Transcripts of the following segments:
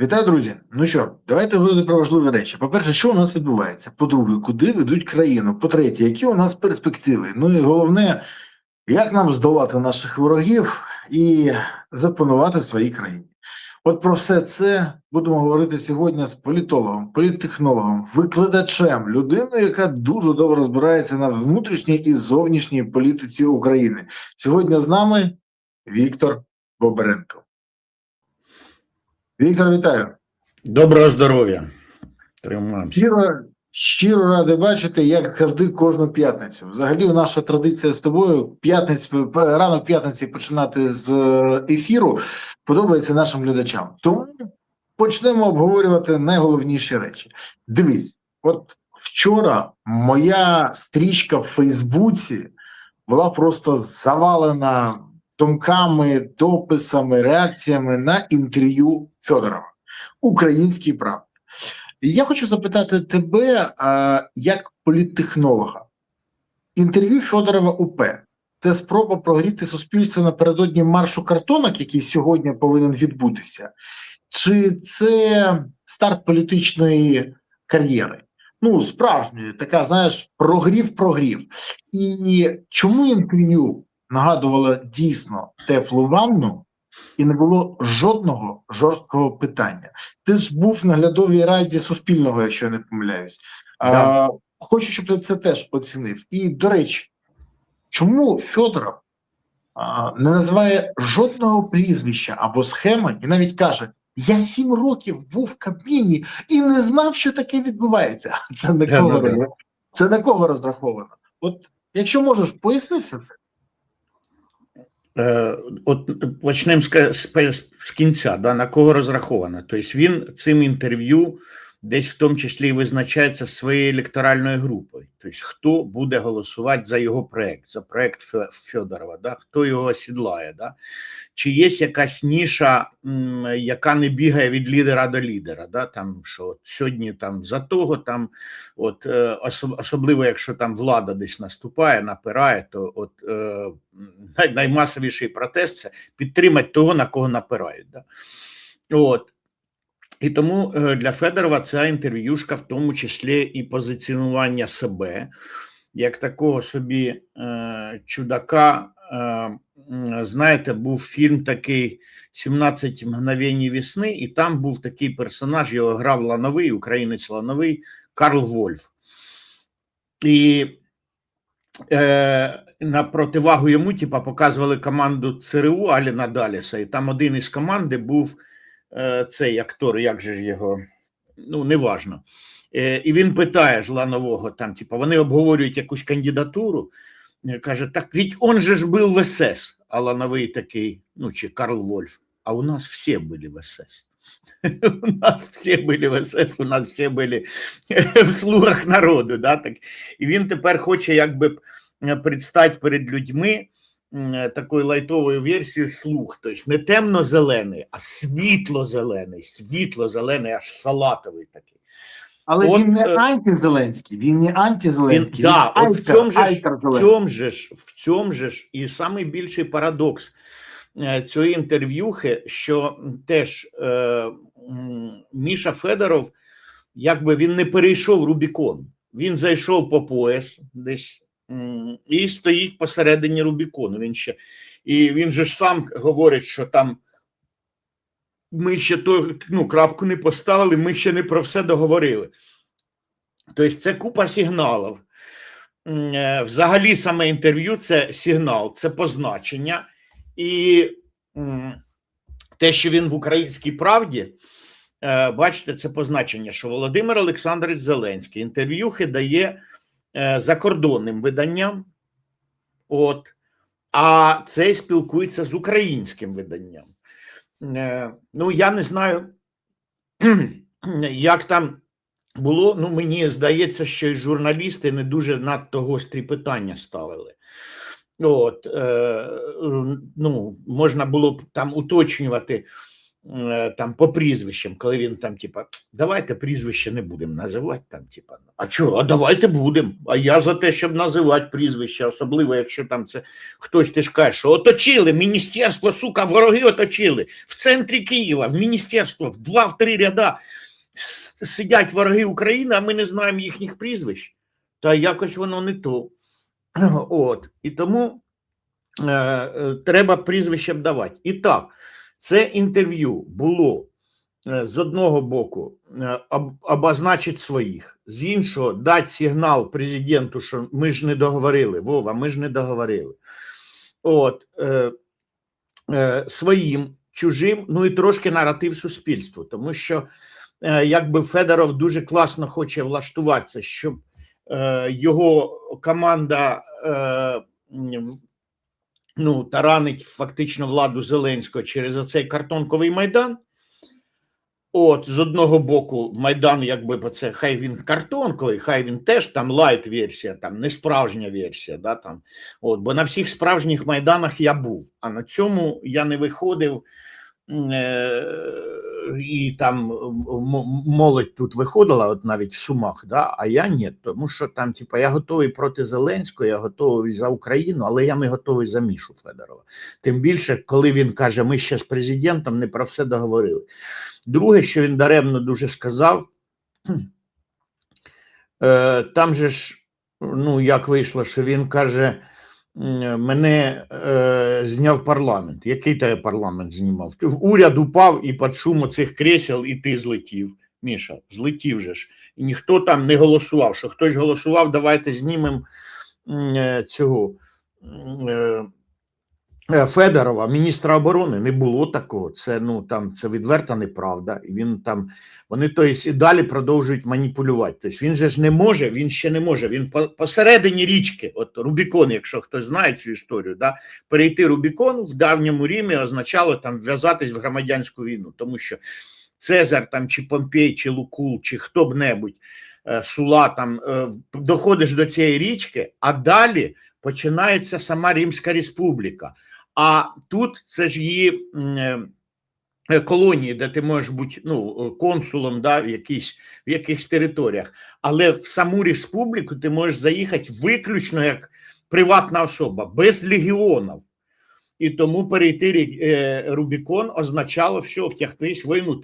Вітаю, друзі! Ну що, давайте говорити про важливі речі. По-перше, що у нас відбувається? По-друге, куди ведуть країну? По-третє, які у нас перспективи? Ну і головне, як нам здолати наших ворогів і запанувати в своїй країні? От про все це будемо говорити сьогодні з політологом, політтехнологом, викладачем, людиною, яка дуже добре розбирається на внутрішній і зовнішній політиці України. Сьогодні з нами Віктор Бобренко. Віктор, вітаю! Доброго здоров'я. Тримаємося. Щиро радий бачити, як завжди, кожну п'ятницю. Взагалі, наша традиція з тобою ранок п'ятниці починати з ефіру подобається нашим глядачам. Тому почнемо обговорювати найголовніші речі. Дивись, от вчора моя стрічка в Фейсбуці була просто завалена думками, дописами, реакціями на інтерв'ю Федорова. Український правда. Я хочу запитати тебе, як політтехнолога. Інтерв'ю Федорова УП – це спроба прогріти суспільство напередодні маршу картонок, який сьогодні повинен відбутися? Чи це старт політичної кар'єри? Ну, справжньої, така, знаєш, прогрів. І чому інтерв'ю нагадувало дійсно теплу ванну, і не було жодного жорсткого питання? Ти ж був в наглядовій раді Суспільного, якщо я не помиляюсь. Да. Хочу, щоб ти це теж оцінив. І, до речі, чому Федоров не називає жодного прізвища або схеми і навіть каже: я 7 років був в Кабміні і не знав, що таке відбувається. Це на кого розраховано? От, якщо можеш, поясни все це. От почнемо з кінця, да, на кого розраховано. Тобто він цим інтерв'ю десь в тому числі і визначається своєю електоральною групою. Тобто хто буде голосувати за його проєкт, за проєкт Федорова, да, хто його осідлає. Да? Чи є якась ніша, яка не бігає від лідера до лідера, да? Там, що от сьогодні там за того, там, от, особливо якщо там влада десь наступає, напирає, то от, наймасовіший протест – це підтримати того, на кого напирають. Да? От. І тому для Федорова ця інтерв'юшка в тому числі і позиціонування себе, як такого собі чудака. Знаєте, був фільм такий «17 мгновень весни», і там був такий персонаж, його грав Лановий, українець Лановий, Карл Вольф. І на противагу йому показували команду ЦРУ Аліна Даліса, і там один із команди був цей актор, як же ж його, ну, неважно. І він питає ж Ланового, там, вони обговорюють якусь кандидатуру, каже: так ведь он же ж був в СС. А Лановий такий, ну, чи Карл Вольф: а у нас всі були в СС. У нас всі були в СС, у нас всі були в слугах народу. Да? Так. І він тепер хоче якби предстати перед людьми такою лайтовою версією слуг. Тобто не темно-зелений, а світло-зелений, аж салатовий такий. Але от, він не антизеленський, Так, да, от в цьому ж і найбільший парадокс цієї інтерв'юхи, що теж Міша Федоров, якби він не перейшов Рубікон. Він зайшов по пояс десь і стоїть посередині Рубікону. І він же ж сам говорить, що там ми ще крапку не поставили, ми ще не про все договорили. Тобто це купа сигналів. Взагалі саме інтерв'ю – це сигнал, це позначення. І те, що він в «Українській правді», бачите, це позначення, що Володимир Олександрович Зеленський інтерв'юхи дає закордонним виданням, а цей спілкується з українським виданням. Ну, я не знаю, як там було, ну, мені здається, що і журналісти не дуже надто гострі питання ставили. Ну, можна було б там уточнювати, там по прізвищам, коли він там, типа, давайте прізвище не будемо називати, там, типа, а чого, а давайте будемо, а я за те, щоб називати прізвище, особливо, якщо там це хтось, ти ж каже, що оточили, міністерство, сука, вороги оточили, в центрі Києва, в міністерство, в 2-3 ряда сидять вороги України, а ми не знаємо їхніх прізвищ, та якось воно не то. От, і тому треба прізвищем давати. І так, це інтерв'ю було з одного боку обозначити своїх, з іншого дати сигнал президенту, що ми ж не договорили, Вова, ми ж не договорили. От, своїм, чужим, ну і трошки наратив суспільству, тому що якби Федоров дуже класно хоче влаштуватися, щоб його команда ну, таранить фактично владу Зеленського через оцей картонковий Майдан. От, з одного боку, Майдан, якби, це, хай він картонковий, хай він теж там лайт-версія, там, не справжня версія, да, там. От, бо на всіх справжніх Майданах я був, а на цьому я не виходив, і там молодь тут виходила, от навіть в Сумах, да, а я ні, тому що там, типа, я готовий проти Зеленського, я готовий за Україну, але я не готовий за Мішу Федорова. Тим більше, коли він каже, ми ще з президентом не про все договорили. Друге, що він даремно дуже сказав, там же ж, ну, як вийшло, що він каже, мене зняв парламент. Який тебе парламент знімав? Уряд упав і під шум оцих кресел і ти злетів. Міша, злетів же ж. І ніхто там не голосував, що хтось голосував, давайте знімемо цього Федорова, міністра оборони. Не було такого. Це, ну, там, це відверта неправда. І він там, вони, то есть, і далі продовжують маніпулювати. Тобто він же ж не може, він ще не може. Він посередині річки, от Рубікон, якщо хтось знає цю історію, да, перейти Рубікон в давньому Римі означало там вв'язатись в громадянську війну, тому що Цезар там, чи Помпей, чи Лукул, чи хто б небудь, Сула, там, доходиш до цієї річки, а далі починається сама Римська Республіка. А тут це ж її колонії, де ти можеш бути, ну, консулом, да, в якихось територіях. Але в саму республіку ти можеш заїхати виключно як приватна особа, без легіонів. І тому перейти Рубікон означало все, втягтись в війну,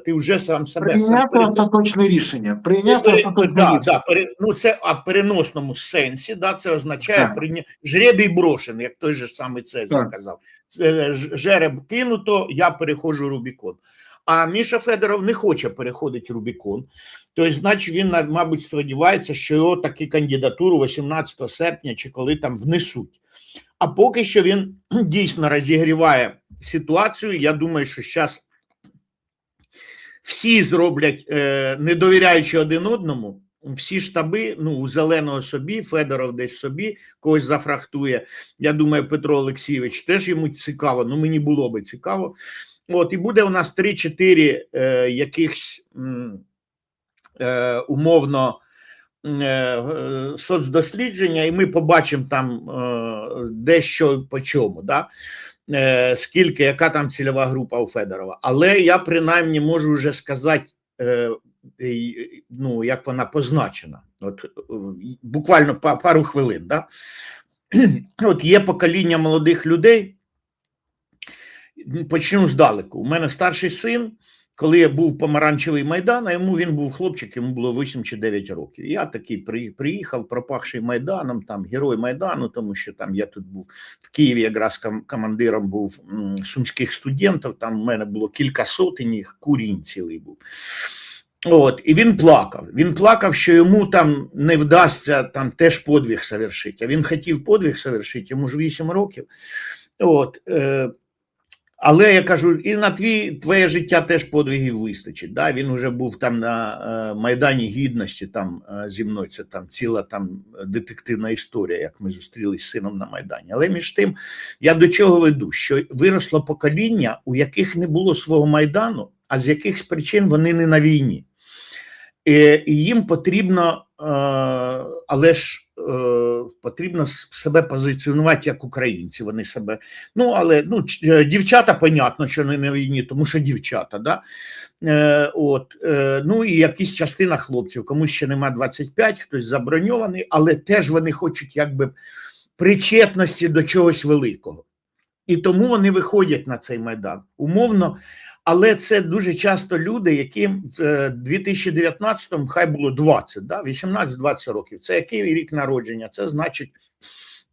ти вже сам себе... Прийняти остаточне рішення. Прийняти остаточне рішення. Ну, це в переносному сенсі, да, це означає жребій брошений, як той же самий Цезар казав. Жереб кинуто, я переходжу Рубікон. А Міша Федоров не хоче переходити Рубікон. Тобто, значить, він, мабуть, сподівається, що його таки кандидатуру 18 серпня чи коли там внесуть. А поки що він дійсно розігріває ситуацію. Я думаю, що зараз всі зроблять, не довіряючи один одному, всі штаби, ну, у Зеленого собі, Федоров десь собі, когось зафрахтує. Я думаю, Петро Олексійович теж йому цікаво, ну мені було би цікаво. От, і буде у нас 3-4 якихось умовно соцдослідження, і ми побачимо там дещо по чому, да? Скільки, яка там цільова група у Федорова. Але я принаймні можу вже сказати, ну, як вона позначена. От, буквально пару хвилин. Да? От є покоління молодих людей, почну здалеку. У мене старший син, коли я був помаранчевий Майдан, а він був хлопчик, йому було 8 чи 9 років. Я такий приїхав, пропахший Майданом, там герой Майдану, тому що там я тут був в Києві, якраз командиром був сумських студентів, там у мене було кілька сотень їх, курінь цілий був. От, і він плакав. Він плакав, що йому там не вдасться там теж подвиг совершити. А він хотів подвиг совершити, йому ж 8 років. От, але я кажу, і на твоє життя теж подвигів вистачить. Да? Він вже був там на Майдані Гідності там зі мною, це там ціла там детективна історія, як ми зустрілись з сином на Майдані. Але між тим, я до чого веду, що виросло покоління, у яких не було свого Майдану, а з якихось причин вони не на війні. І їм потрібно, але ж потрібно себе позиціонувати як українці. Вони себе, ну але дівчата, понятно, що не на війні, тому що дівчата, да? Ну і якась частина хлопців, комусь ще нема 25, хтось заброньований, але теж вони хочуть якби причетності до чогось великого. І тому вони виходять на цей Майдан. Умовно, але це дуже часто люди, які в 2019-му, хай було 20, да, 18-20 років. Це який рік народження? Це значить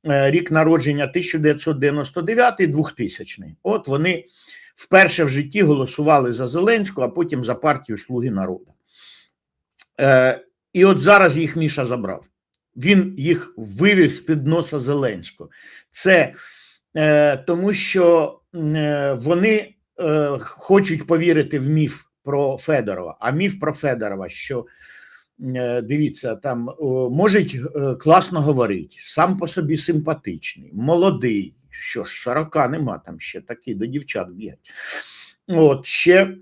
рік народження 1999-2000. От вони вперше в житті голосували за Зеленського, а потім за партію «Слуги народу». І от зараз їх Міша забрав. Він їх вивів з-під носа Зеленського. Це тому, що вони хочуть повірити в міф про Федорова. А міф про Федорова, що, дивіться, там можуть класно говорити, сам по собі симпатичний, молодий, що ж, 40 нема там ще, такі до дівчат б'ять. От, ще,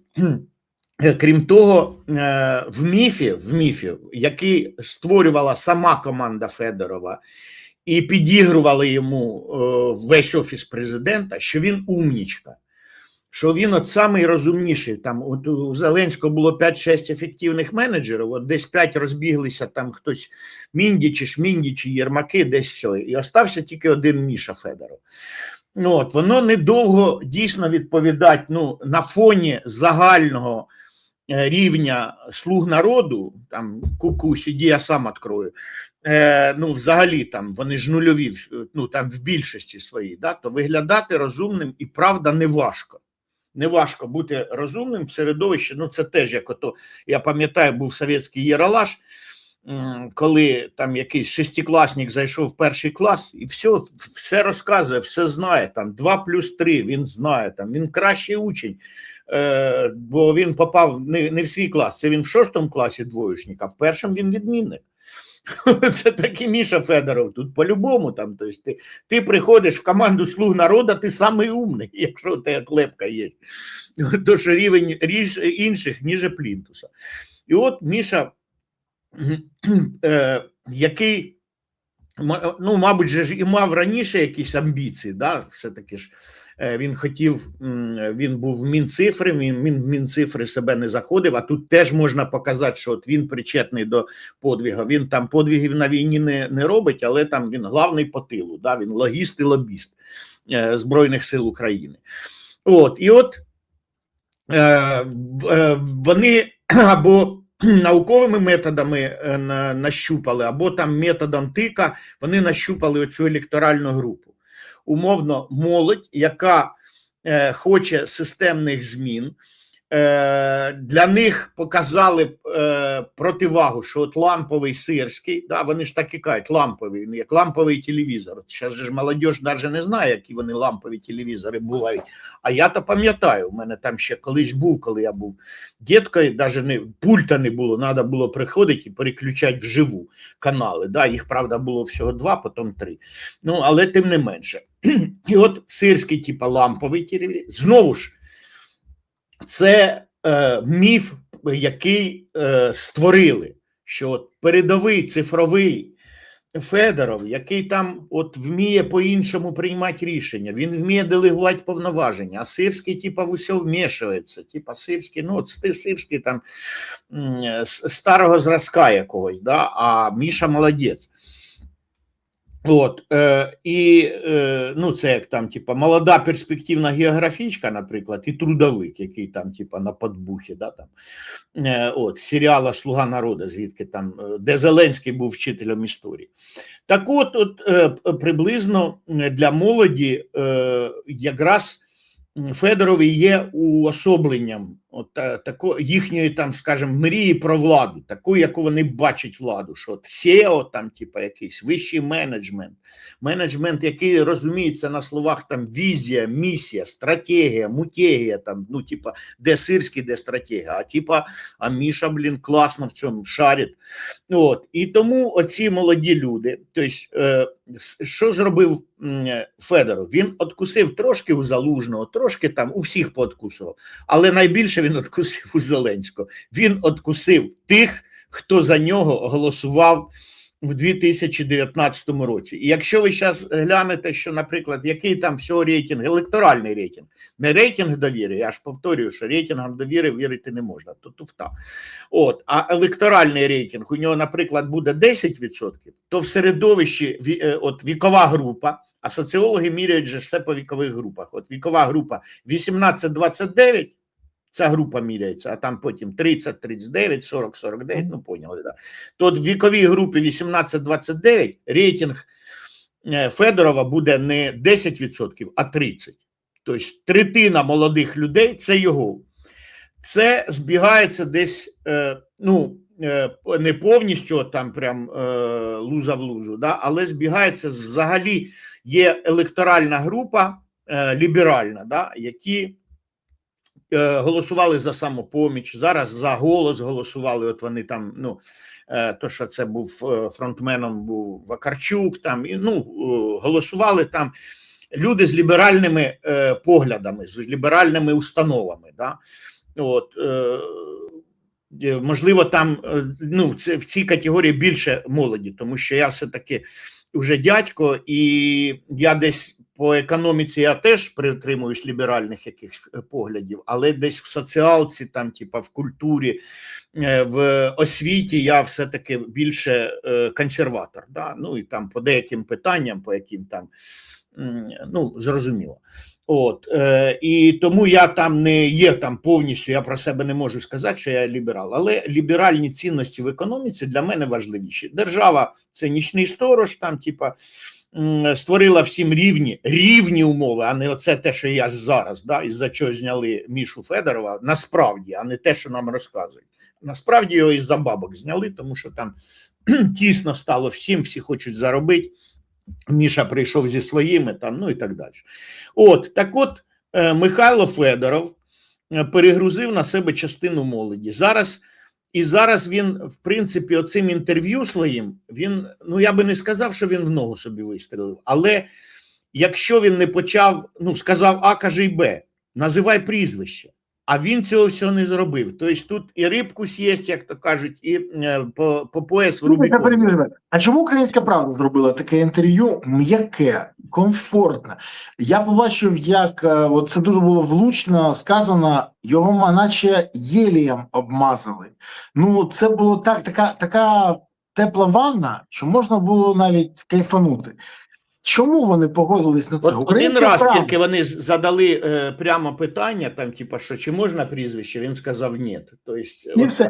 крім того, в міфі, який створювала сама команда Федорова, і підігрували йому весь офіс президента, що він умнічка, що він от самий розумніший. Там от у Зеленського було 5-6 ефективних менеджерів, от десь 5 розбіглися, там хтось Міндічі, Шміндічі, Єрмаки, десь все. І остався тільки один Міша Федоров. Ну, от, воно недовго дійсно відповідать, ну, на фоні загального рівня слуг народу, там ку-ку, сиді, я сам відкрою, ну, взагалі там вони ж нульові, ну, там в більшості своїй, да, то виглядати розумним і правда не важко. Не важко бути розумним в середовищі, ну це теж як ото, я пам'ятаю, був совєтський Єралаш, коли там якийсь шестикласник зайшов в перший клас і все розказує, все знає, там 2+3 він знає, там він кращий учень, бо він попав не в свій клас, це він в 6 класі двоєчник, а в першому він відмінник. Це такий Міша Федоров тут по-любому там, то есть ти приходиш в команду «Слуг народу», ти самий умний, якщо у тебе клепка є. То що рівень інших ніже плінтуса. І от Міша, який, ну, мабуть, же і мав раніше якісь амбіції, да, все-таки ж він хотів, він був в Мінцифри, він в Мінцифри себе не заходив, а тут теж можна показати, що от він причетний до подвигу. Він там подвигів на війні не робить, але там він главний по тилу, да, він логіст і лобіст Збройних сил України. От, і от вони або науковими методами нащупали, або там методом тика вони нащупали оцю електоральну групу. Умовно, молодь, яка хоче системних змін, для них показали противагу, що от ламповий Сирський, да, вони ж так і кажуть, ламповий, як ламповий телевізор. Зараз же ж молодь навіть не знає, які вони лампові телевізори бувають. А я то пам'ятаю, у мене там ще колись був, коли я був діткою, навіть пульта не було, треба було приходити і переключати вживу канали. Да, їх, правда, було всього 2, потім 3. Ну, але тим не менше. І от Сирський, типа ламповий телевізор, знову ж, це міф, який створили, що от передовий цифровий Федоров, який там от вміє по-іншому приймати рішення, він вміє делегувати повноваження, а Сирський типа в усе вмішується, типа Сирський, ну от Сирський там старого зразка якогось, да, а Міша молодець. От, ну це як там, типа, молода перспективна географічка, наприклад, і трудовик, який там, типа, на подбухі, да, там, от, серіала «Слуга народу», звідки там, де Зеленський був вчителем історії. Так от приблизно для молоді якраз Федоров є уособленням їхньої, там, скажімо, мрії про владу, таку, яку вони бачать владу, що от SEO, там, типу, якийсь вищий менеджмент, який розуміється на словах там візія, місія, стратегія, мутегія, там, ну, типа, де Сирський, де стратегія, а типа, а Міша, блін, класно в цьому шарить. От, і тому оці молоді люди, тобто, що зробив Федоров? Він откусив трошки у Залужного, трошки там у всіх пооткусував, але найбільше він откусив у Зеленського. Він откусив тих, хто за нього голосував в 2019 році. І якщо ви зараз глянете, що, наприклад, який там всього рейтинг, електоральний рейтинг, не рейтинг довіри, я ж повторюю, що рейтингам довіри вірити не можна, то туфта. От, а електоральний рейтинг, у нього, наприклад, буде 10%, то в середовищі от вікова група, а соціологи міряють же все по вікових групах. От вікова група 18-29, ця група міряється, а там потім 30, 39, 40, 49, ну поняли, да. То от в віковій групі 18-29 рейтинг Федорова буде не 10%, а 30%. Тобто третина молодих людей – це його. Це збігається десь, не повністю, там прям луза в лузу, да, але збігається взагалі, є електоральна група ліберальна, да, які голосували за «Самопоміч», зараз за «Голос» голосували, от вони там, то, що це був фронтменом, був Вакарчук, там, голосували там люди з ліберальними поглядами, з ліберальними установами, да, от, можливо, там, це, в цій категорії більше молоді, тому що я все-таки вже дядько, і я десь по економіці я теж притримуюсь ліберальних якихось поглядів, але десь в соціалці, там, типа в культурі, в освіті я все-таки більше консерватор. Да? Ну і там по деяким питанням, по яким там, зрозуміло. От, і тому я там не є там повністю, я про себе не можу сказати, що я ліберал, але ліберальні цінності в економіці для мене важливіші. Держава – це нічний сторож, там, типа, створила всім рівні умови, а не оце те, що я зараз, да, із-за чого зняли Мішу Федорова, насправді, а не те, що нам розказують. Насправді його із-за бабок зняли, тому що там тісно стало всім, всі хочуть заробити. Міша прийшов зі своїми, там, і так далі. Так от, Михайло Федоров перегрузив на себе частину молоді. Зараз він, в принципі, оцим інтерв'ю своїм, він, я би не сказав, що він в ногу собі вистрілив, але якщо він не почав, сказав А, кажи Б, називай прізвище, а він цього всього не зробив. Тобто тут і рибку з'їсть, як то кажуть, і по пояс в Рубікон. А чому «Українська правда» зробила таке інтерв'ю м'яке, комфортне? Я побачив, як це дуже було влучно сказано, його наче єлієм обмазали. Це було така тепла ванна, що можна було навіть кайфанути. Чому вони погодились на це? Один раз тільки вони задали прямо питання, там, типа, що чи можна прізвище, він сказав ні. Тобто,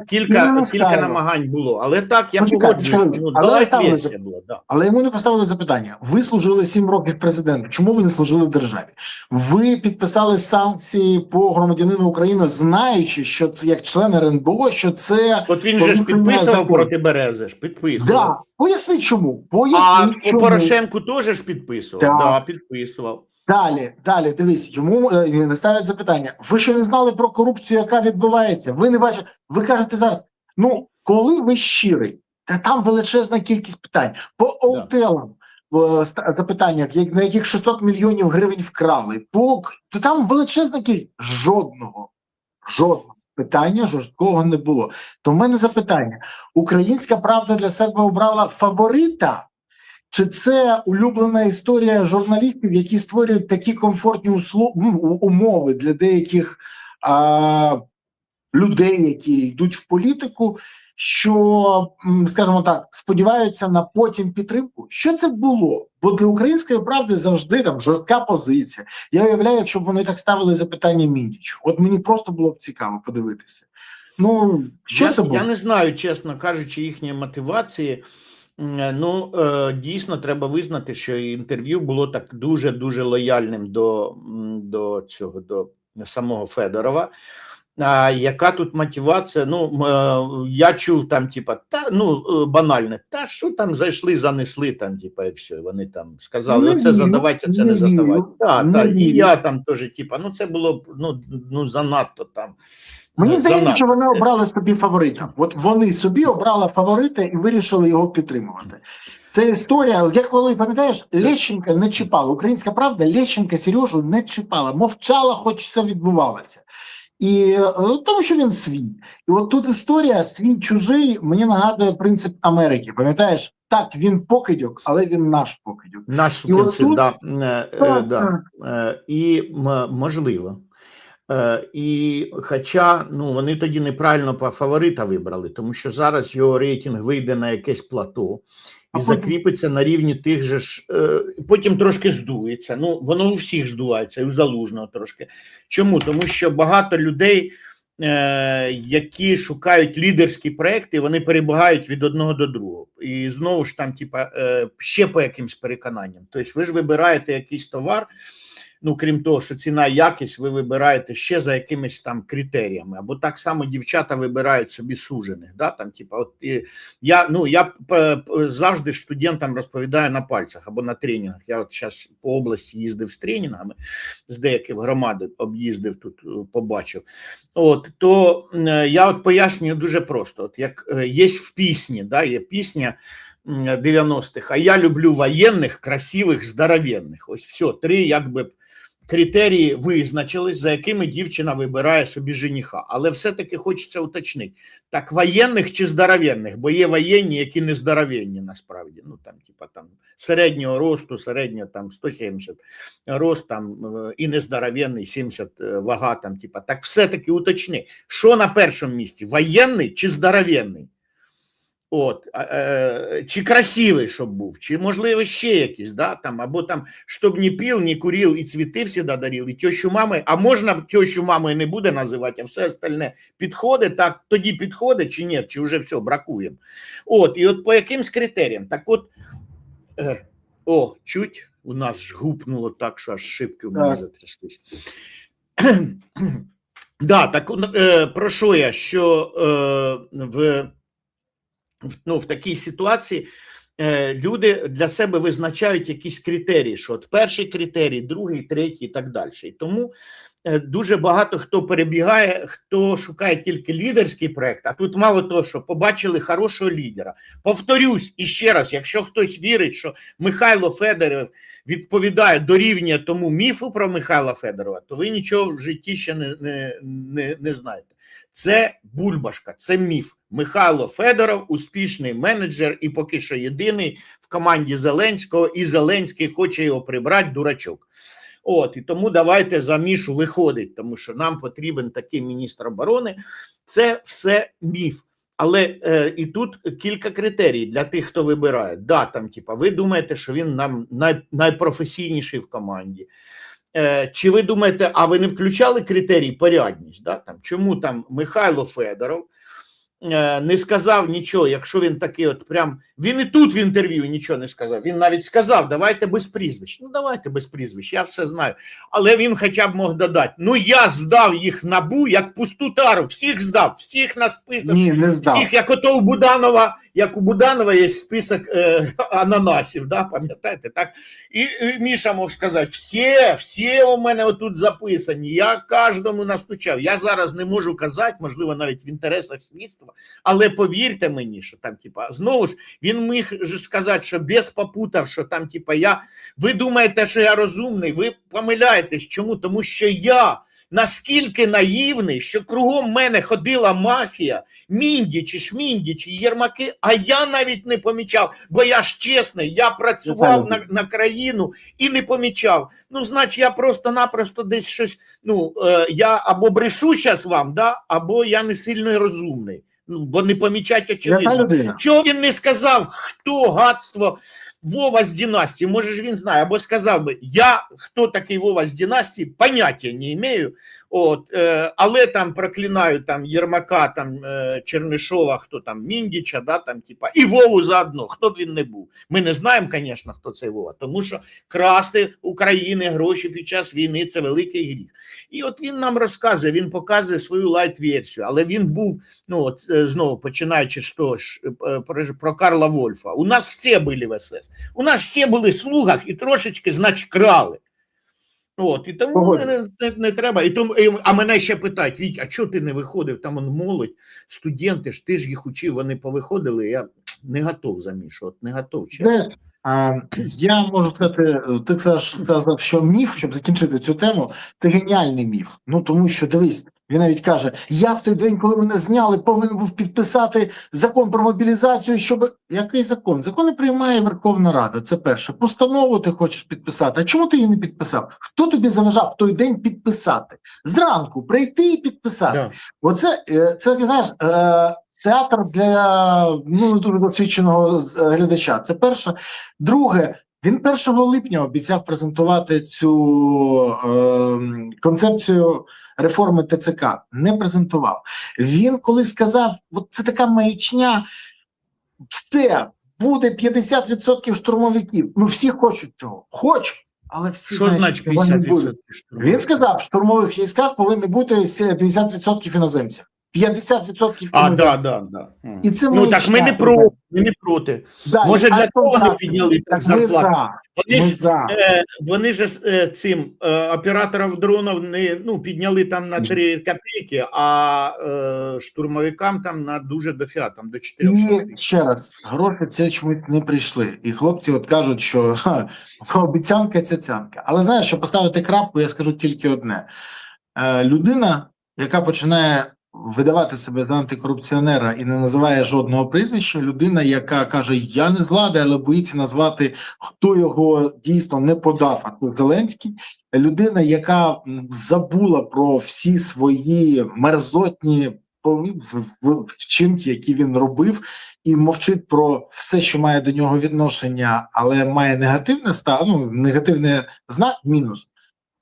кілька намагань було. Але так, я погоджуюсь, версія була. Да. Але йому не поставили запитання. Ви служили 7 років президентом, чому ви не служили державі? Ви підписали санкції по громадянину України, знаючи, що це як член РНБО, що це... От він же ж підписував проти Берези, підписував. Да. Поясни чому. Чому. Порошенку теж ж підписував. Да, підписував. Далі, дивись, йому не ставлять запитання. Ви що не знали про корупцію, яка відбувається? Ви не бачите, ви кажете зараз, коли ви щирий, та там величезна кількість питань. По Олтелам запитання, на яких 600 мільйонів гривень вкрали, то там величезна кількість. Жодного питання жорсткого не було. То в мене запитання. «Українська правда» для себе обрала фаворита? Чи це улюблена історія журналістів, які створюють такі комфортні умови для деяких людей, які йдуть в політику, що, скажімо так, сподіваються на потім підтримку? Що це було? Бо для «Української правди» завжди там жорстка позиція. Я уявляю, якщо б вони так ставили запитання Міндічу. От мені просто було б цікаво подивитися. Це було? Я не знаю, чесно кажучи, їхні мотивації. Дійсно, треба визнати, що інтерв'ю було так дуже лояльним до самого Федорова. А яка тут мотивація? Я чув там, типа, банальне, що там зайшли, занесли там, типа, і все, вони там сказали, оце задавайте, це не задавайте. І я там теж, типа, це було, занадто там. Мені здається, що вони обрали собі фаворита. От вони собі обрали фаворита і вирішили його підтримувати. Це історія, як коли, пам'ятаєш, Лещенка не чіпала. «Українська правда» Лещенка, Сережу не чіпала. Мовчала, хоч це відбувалося. І тому, що він свій. І от тут історія свій-чужий мені нагадує принцип Америки. Пам'ятаєш? Так, він покидьок, але він наш покидьок. Наш сукин син, да. Так, Да. І можливо. І хоча вони тоді неправильно по фаворита вибрали, тому що зараз його рейтинг вийде на якесь плато і закріпиться на рівні тих же ж, потім трошки здується. Воно у всіх здувається, і у Залужного трошки. Чому? Тому що багато людей, які шукають лідерські проекти, вони перебігають від одного до другого. І знову ж там, ще по якимсь переконанням. Тобто ви ж вибираєте якийсь товар, крім того, що ціна і якість, ви вибираєте ще за якимись там критеріями. Або так само дівчата вибирають собі сужених. Да? Там, я завжди студентам розповідаю на пальцях або на тренінгах. Я от зараз по області їздив з тренінгами, з деяких громад об'їздив тут, побачив. То я от пояснюю дуже просто. От як є в пісні, да, є пісня 90-х, а я люблю воєнних, красивих, здоровенних. Ось все, 3 критерії визначились, за якими дівчина вибирає собі жениха. Але все-таки хочеться уточнити. Так, воєнних чи здоровенних? Бо є воєнні, які не здоровенні насправді. Середнього росту, середньо 170 рост, і нездоровенний, 70 вага. Так все-таки уточни, що на першому місці? Воєнний чи здоровенний? Чи красивий, щоб був, чи, можливо, ще якийсь, да, або щоб не пив, не курив і цвіти всегда дарив, і тещу мами, а можна тещу мами не буде називати, а все остальне підходить, так, тоді підходить, чи ні, чи вже все, бракуємо. І от по якимсь критеріям, так от, чуть, у нас ж гупнуло так, що аж шибки в мене затряслись. Да, так, про що я, що в такій ситуації люди для себе визначають якісь критерії, що от перший критерій, другий, третій і так далі. І тому дуже багато хто перебігає, хто шукає тільки лідерський проект, а тут мало того, що побачили хорошого лідера. Повторюсь іще раз, якщо хтось вірить, що Михайло Федоров відповідає дорівнює тому міфу про Михайла Федорова, то ви нічого в житті ще не знаєте. Це бульбашка, це міф. Михайло Федоров – успішний менеджер і поки що єдиний в команді Зеленського, і Зеленський хоче його прибрати, дурачок. І тому давайте за Мішу виходить, тому що нам потрібен такий міністр оборони. Це все міф. Але і тут кілька критерій для тих, хто вибирає. Да, ви думаєте, що він нам найпрофесійніший в команді. Чи ви думаєте, а ви не включали критерій порядність? Да? Чому Михайло Федоров не сказав нічого, якщо він такий він і тут в інтерв'ю нічого не сказав, він навіть сказав, давайте без прізвищ. Давайте без прізвищ, я все знаю. Але він хоча б мог додати, я здав їх НАБУ як пусту тару, всіх здав, всіх на список, ні, не здав. Всіх, як у Буданова є список ананасів, да, пам'ятаєте, так? І Міша мог сказати, всі у мене отут записані, я кожному настучав. Я зараз не можу казати, можливо, навіть в інтересах слідства, але повірте мені, що знову ж, він міг сказати, що без попутав, що ви думаєте, що я розумний, ви помиляєтесь. Чому? Тому що я наскільки наївний, що кругом мене ходила мафія, Міндічі, Шміндічі, Єрмаки, а я навіть не помічав, бо я ж чесний, я працював на країну і не помічав. Значить, я просто-напросто десь щось, я або брешу зараз вам, да, або я не сильно розумний. Бо не помічать очевидно. Чого він не сказав, хто гадство Вова з династії? Може ж він знає, або сказав би, хто такий Вова з династії, поняття не маю, але проклинаю Єрмака, Чернишова, хто Міндіча, да, і Вову заодно, хто б він не був. Ми не знаємо, звісно, хто цей Вова, тому що красти України гроші під час війни – це великий гріх. І він нам розказує, він показує свою лайт-версію, але він був, знову починаючи з того, про Карла Вольфа. У нас всі були в СС. У нас всі були в слугах і трошечки, значить, крали. І тому не треба. А мене ще питають, Віть, а чого ти не виходив? Там молодь, студенти, ти ж їх учив, вони повиходили. Я не готов замішувати, не готов, чесно. Я можу сказати, ти сказав, що міф, щоб закінчити цю тему, це геніальний міф. Тому що, дивись, Він навіть каже: я в той день, коли мене зняли, повинен був підписати закон про мобілізацію, щоб... Який закон? Закони приймає Верховна Рада, це перше. Постанову ти хочеш підписати. А чому ти її не підписав? Хто тобі заважав в той день підписати? Зранку прийти і підписати. Да. Оце, це, знаєш, театр для не дуже досвідченого глядача. Це перше. Друге, він 1 липня обіцяв презентувати цю концепцію реформи ТЦК. Не презентував. Він коли сказав, от це така маячня, все, буде 50% штурмовиків. Ну всі хочуть цього. Хочуть, але всі Що знають, значить цього не буде. 50% штурмовиків? Він сказав, в штурмових військах повинні бути 50% іноземців. 50% А, іноземців. да. І це Ну так ми не проти. Ми не проти. Да, Може, а для що того не так? підняли Так ми зарплату. за. Вони Ми ж, за. вони ж цим операторам дронів не підняли там на 3 копійки, а штурмовикам там на дуже дофіга, там до 400 І ще раз, гроші це чомусь не прийшли. І хлопці от кажуть, що обіцянка – це цянка. Але знаєш, щоб поставити крапку, я скажу тільки одне. Людина, яка починає видавати себе за антикорупціонера і не називає жодного прізвища, людина, яка каже, я не з влади, але боїться назвати, хто його дійсно не подав, а то Зеленський, людина, яка забула про всі свої мерзотні вчинки, які він робив, і мовчить про все, що має до нього відношення, але має негативний знак, мінус.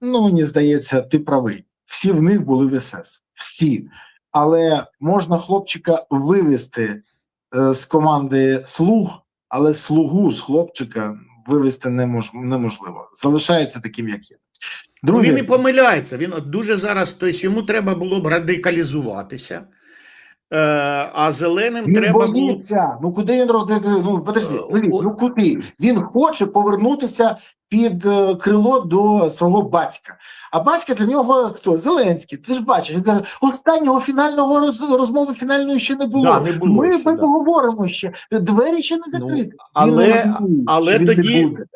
Ну, мені здається, ти правий. Всі в них були в СС. Всі. Але можна хлопчика вивести з команди слуг, але слугу з хлопчика вивести неможливо. Залишається таким, як є. Він і помиляється. Він дуже зараз, тобто йому треба було б радикалізуватися, а зеленим він треба було... боїться. Ну куди він куди? Він хоче повернутися під крило до свого батька. А батька для нього хто? Зеленський. Ти ж бачиш, він каже, останнього фінального розмови фінальної ще не було. Да, не було Ми ще, поговоримо ще. Двері ще не закриті.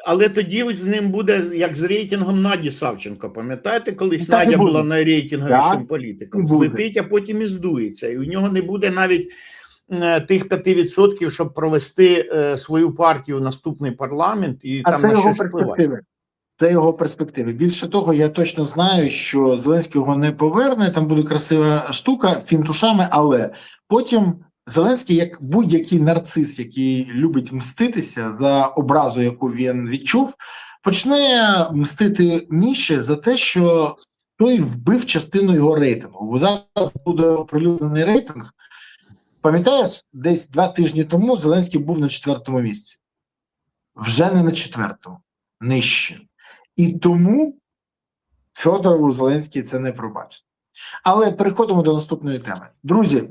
Але тоді з ним буде, як з рейтингом Наді Савченко. Пам'ятаєте, колись так Надя була найрейтинговішим політиком. і Злетить, а потім і здується. І у нього не буде навіть тих 5%, щоб провести свою партію в наступний парламент. І а там це на його щось впливати. перспективи. Це його перспективи. Більше того, я точно знаю, що Зеленський його не поверне, там буде красива штука фінтушами, але потім Зеленський, як будь-який нарцис, який любить мститися за образу, яку він відчув, почне мстити Міші за те, що той вбив частину його рейтингу. Бо зараз буде оприлюднений рейтинг. Пам'ятаєш, десь 2 тижні тому Зеленський був на 4-му місці. Вже не на 4-му, нижче. І тому Федорову Зеленський це не пробачить. Але переходимо до наступної теми. Друзі,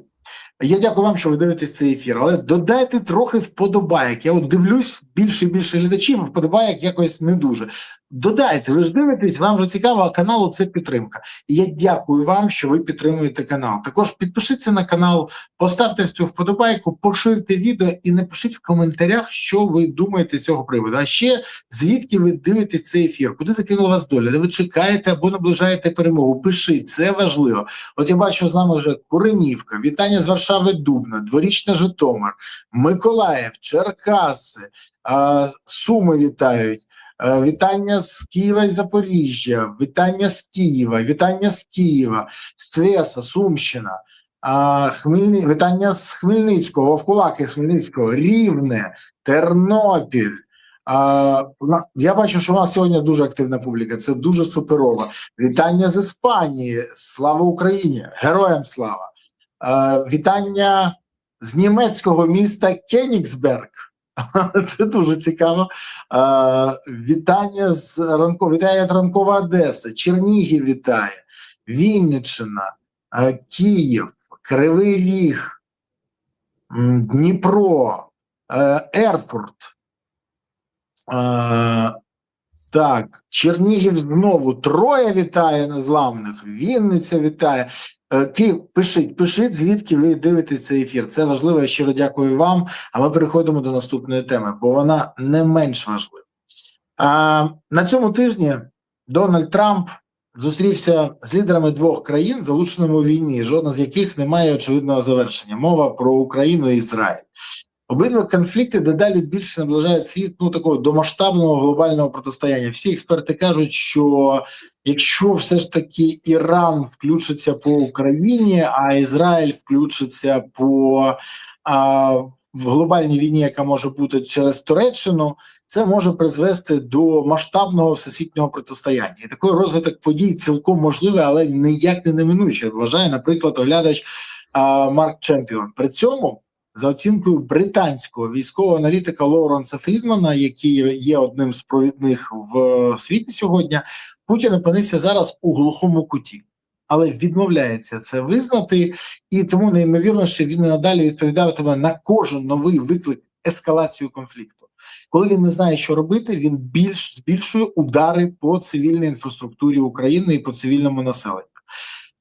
я дякую вам, що ви дивитесь цей ефір, але додайте трохи вподобайок. Я от дивлюсь, більше і більше глядачів, вподобайок якось не дуже. Додайте, ви ж дивитесь, вам же цікаво, а каналу це підтримка. І я дякую вам, що ви підтримуєте канал. Також підпишіться на канал, поставте цю вподобайку, поширте відео і напишіть в коментарях, що ви думаєте з цього приводу. А ще, звідки ви дивитесь цей ефір, куди закинула вас доля, де ви чекаєте або наближаєте перемогу. Пишіть, це важливо. От я бачу з нами вже Куренівка, вітання з Варшави Дубна, Дворічна Житомир, Миколаїв, Черкаси, Суми вітають. Вітання з Києва і Запоріжжя, вітання з Києва, вітання з Києва, Свеса, Сумщина, вітання з Хмельницького, Вовкулаки з Хмельницького, Рівне, Тернопіль. Я бачу, що у нас сьогодні дуже активна публіка, це дуже суперово. Вітання з Іспанії, слава Україні, героям слава. Вітання з німецького міста Кенігсберг. Це дуже цікаво. Вітання з Ранкова Одеса, Чернігів вітає, Вінниччина, Київ, Кривий Ріг, Дніпро, Ерфурт. Так, Чернігів знову, Троє вітає незламних, Вінниця вітає. Київ, пишіть, звідки ви дивитесь цей ефір. Це важливо, я щиро дякую вам. А ми переходимо до наступної теми, бо вона не менш важлива. На цьому тижні Дональд Трамп зустрівся з лідерами двох країн, залученими у війні, жодна з яких не має очевидного завершення. Мова про Україну і Ізраїль. Обидва конфлікти дедалі більше наближають світ такого до масштабного глобального протистояння. Всі експерти кажуть, що якщо все ж таки Іран включиться по Україні, а Ізраїль включиться в глобальній війні, яка може бути через Туреччину, це може призвести до масштабного всесвітнього протистояння. І такий розвиток подій цілком можливий, але ніяк не неминучий, вважає, наприклад, оглядач Марк Чемпіон. При цьому, за оцінкою британського військового аналітика Лоуренса Фрідмана, який є одним з провідних в світі сьогодні, Путін опинився зараз у глухому куті. Але відмовляється це визнати, і тому неймовірно, що він надалі відповідатиме на кожен новий виклик ескалацію конфлікту. Коли він не знає, що робити, він збільшує удари по цивільній інфраструктурі України і по цивільному населенню.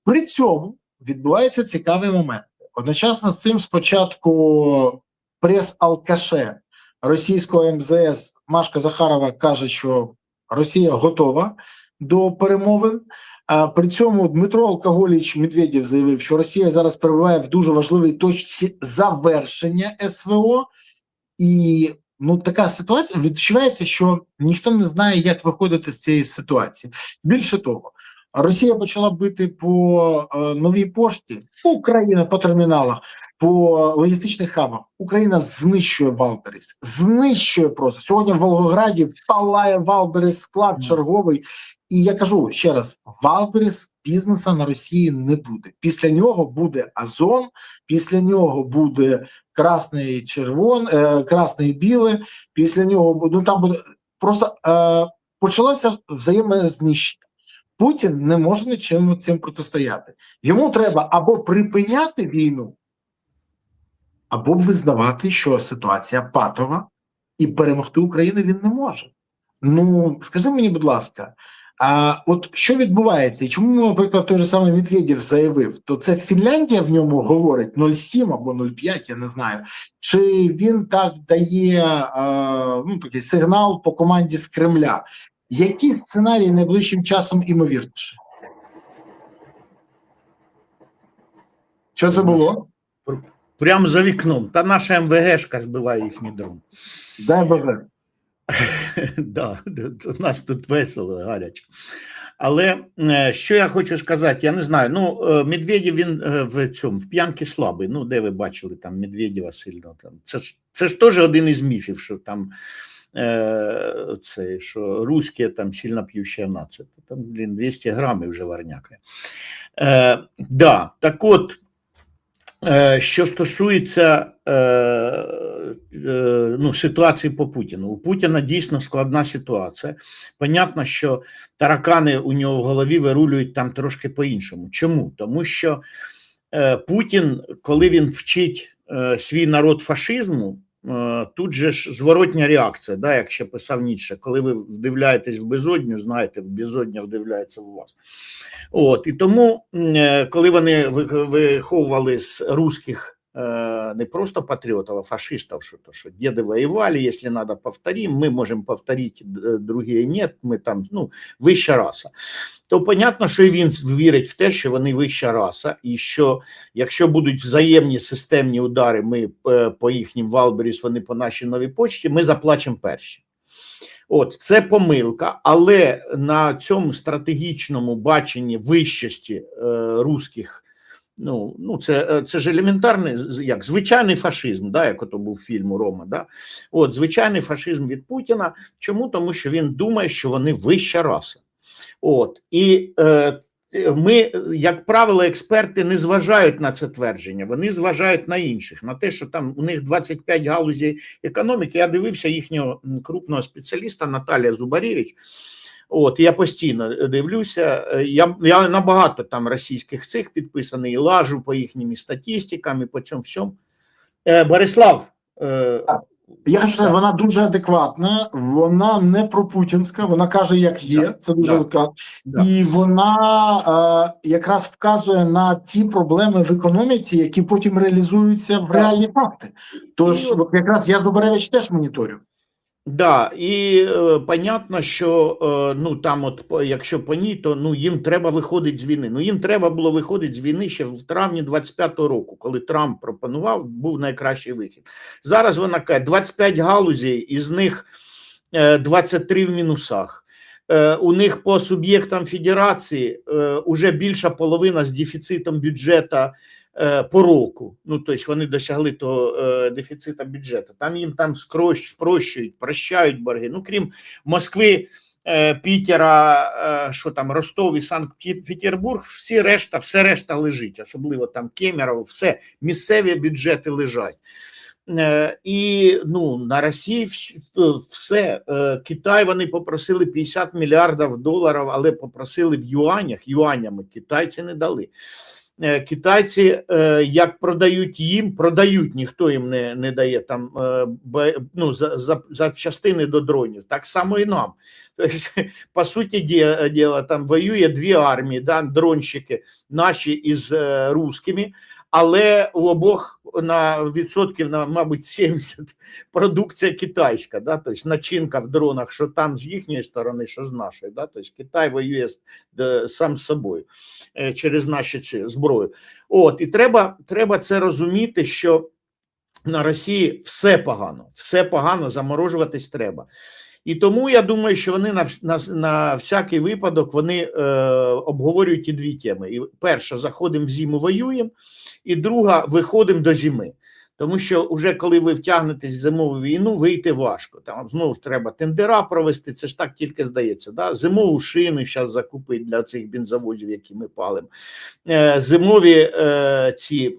При цьому відбувається цікавий момент. Одночасно з цим спочатку прес-алкаше російського МЗС Машка Захарова каже, що Росія готова до перемовин. А при цьому Дмитро Алкоголіч Медведєв заявив, що Росія зараз перебуває в дуже важливій точці завершення СВО. І така ситуація відчувається, що ніхто не знає, як виходити з цієї ситуації. Більше того, Росія почала бити по новій пошті, Україна по терміналах, по логістичних хабах. Україна знищує Валберіс, знищує просто. Сьогодні в Волгограді палає Валберіс склад черговий. І я кажу ще раз, Валберіс бізнесу на Росії не буде. Після нього буде Азон, після нього буде красне і біле, після нього буде, там буде просто почалося взаємознищення. Путін не може нічим цим протистояти. Йому треба або припиняти війну, або визнавати, що ситуація патова, і перемогти Україну він не може. Скажи мені, будь ласка, от що відбувається? І чому, наприклад, той же самий Медведєв заявив, то це Фінляндія в ньому говорить 0,7 або 0,5, я не знаю, чи він так дає такий сигнал по команді з Кремля? Які сценарії найближчим часом імовірніше? Що це було? Прямо за вікном. Та наша МВГшка збиває їхній дрон. Дай Боже. Да, у нас тут весело, гаряче. Але що я хочу сказати, я не знаю, Медведєв, він в п'янки слабий, де ви бачили там Медведєва сильно, там. Це ж теж один із міфів, що там що русські там сильно п'юща нація, там, 200 грамів вже варнякає. Так от, що стосується ситуації по Путіну. У Путіна дійсно складна ситуація. Понятно, що таракани у нього в голові вирулюють там трошки по-іншому. Чому? Тому що Путін, коли він вчить свій народ фашизму, тут же ж зворотня реакція, як ще писав Ніцше, коли ви вдивляєтесь в безодню, знаєте, безодня вдивляється в вас. І тому, коли вони виховували з русських не просто патриотов, а фашистов, что деды воевали, если надо, повторим, мы можем повторить, другие нет, ми там, вища раса. То понятно, що і він вірить в те, що вони вища раса, і що якщо будуть взаємні системні удари, ми по їхнім Валберіс, вони по нашій новій почті, ми заплачемо перші. Це помилка, але на цьому стратегічному баченні вищості русських, це ж елементарний, як звичайний фашизм, як ото був фільм у Рома, звичайний фашизм від Путіна. Чому? Тому що він думає, що вони вища раса. І ми, як правило, експерти не зважають на це твердження, вони зважають на інших, на те, що там у них 25 галузей економіки. Я дивився їхнього крупного спеціаліста Наталія Зубаревич. Я постійно дивлюся, я на багато там російських цих підписаний, і лажу по їхнім статистикам і по цьому всьому. Борислав. Я вважаю, вона дуже адекватна, вона не пропутінська, вона каже, як є, це дуже адекватно. І вона якраз вказує на ті проблеми в економіці, які потім реалізуються в реальні факти. Тож, якраз я Зубаревич теж моніторю. Да, і понятно, що ну там, от якщо по ній, то ну їм треба виходити з війни. Ну їм треба було виходити з війни ще в травні 25-го року, коли Трамп пропонував, був найкращий вихід. Зараз вона каже, 25 галузей, із них 23 в мінусах. У них по суб'єктам федерації уже більша половина з дефіцитом бюджету по року. Ну, тобто вони досягли того дефіциту бюджету. Там їм там спрощують, прощають борги. Ну, крім Москви, Пітера, що там, Ростов і Санкт-Петербург, все решта лежить, особливо там Кемерово, все, місцеві бюджети лежать. І ну, на Росії все. Китай вони попросили 50 мільярдів доларів, але попросили в юанями китайці не дали. Китайці, як продають їм, продають, ніхто їм не дає там ну, запчастини до дронів, так само і нам. Тобто, по суті діла, там воює дві армії, да, дронщики наші із русскими, але у обох на відсотків, на, мабуть, 70 продукція китайська, да, тобто начинка в дронах, що там з їхньої сторони, що з нашої, да, тобто Китай воює сам з собою через наші зброю. От, і треба це розуміти, що на Росії все погано, заморожуватись треба. І тому я думаю, що вони на всякий випадок вони обговорюють і дві теми. І перша, заходимо в зиму, воюємо, і друга, виходимо до зими. Тому що вже коли ви втягнетесь в зимову війну, вийти важко. Там знову ж треба тендера провести, це ж так тільки здається. Да? Зимову шину зараз закупити для цих бензовозів, які ми палимо. Зимові ці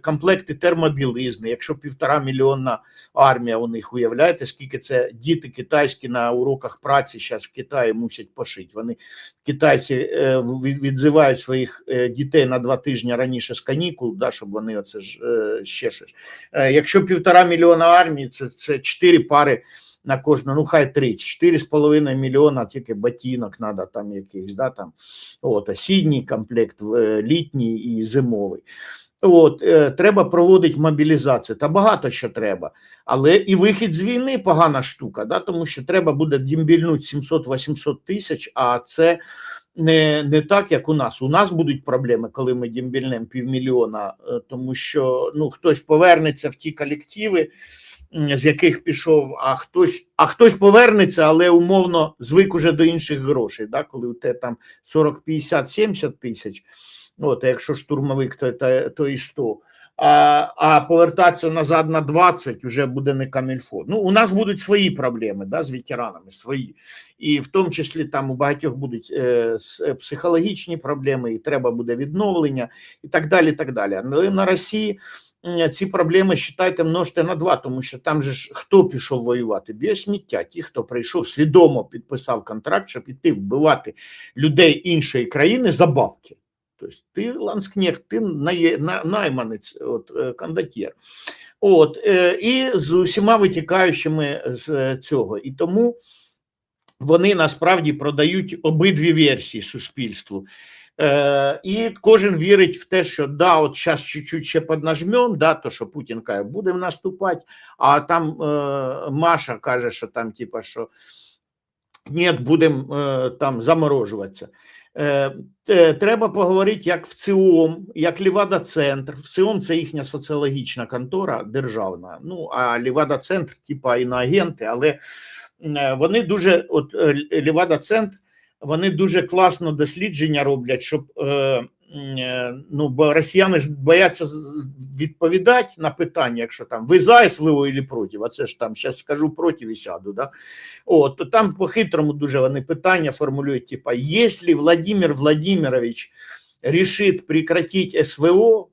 комплекти термобілизни, якщо 1,5 мільйона армія у них, уявляєте, скільки це діти китайські на уроках праці зараз в Китаї мусять пошити. Вони, китайці, відзивають своїх дітей на 2 тижні раніше з канікул, да, щоб вони оце ж ще щось. Якщо 1,5 мільйона армії, це 4 пари на кожну, ну хай 3, 4,5 мільйона тільки ботинок треба там якихось, да, там, от, осінній комплект, літній і зимовий. От, треба проводити мобілізацію, та багато що треба, але і вихід з війни погана штука, да, тому що треба буде дембільнути 700-800 тисяч, а це не так, як у нас. У нас будуть проблеми, коли ми дембільнемо 500 000, тому що ну, хтось повернеться в ті колективи, з яких пішов, а хтось повернеться, але умовно звик уже до інших грошей, да, коли у тебе там 40, 50, 70 тисяч, от, а якщо штурмовик, то і 100. А повертатися назад на 20 вже буде не камільфо. Ну, у нас будуть свої проблеми, да, з ветеранами, свої. І в тому числі там у багатьох будуть психологічні проблеми, і треба буде відновлення, і так далі, так далі. Але на Росії ці проблеми, вважайте, множте на 2, тому що там же ж хто пішов воювати? Без сміття. Ті, хто прийшов, свідомо підписав контракт, щоб іти вбивати людей іншої країни за бабки. Тобто ти ланскнехт, ти найманець, от, кондотєр. От, і з усіма витікаючими з цього. І тому вони насправді продають обидві версії суспільству. І кожен вірить в те, що да, от зараз чуть-чуть ще поднажмем, да, то, що Путін каже, будемо наступати, а там Маша каже, що там, типа, що ні, будемо там заморожуватися. Треба поговорити, як в ЦИОМ, як Левада-центр. В ЦИОМ – це їхня соціологічна контора державна, ну, а Левада-центр, типа іноагенти, але вони дуже, от Левада-центр, вони дуже класно дослідження роблять, щоб, ну, бо росіяни ж бояться відповідати на питання, якщо там ви за СВО или проти, а це ж там, зараз скажу проти і сяду, да? От, то там по-хитрому дуже вони питання формулюють, типа, якщо Владимир Владимирович решит прекратить СВО,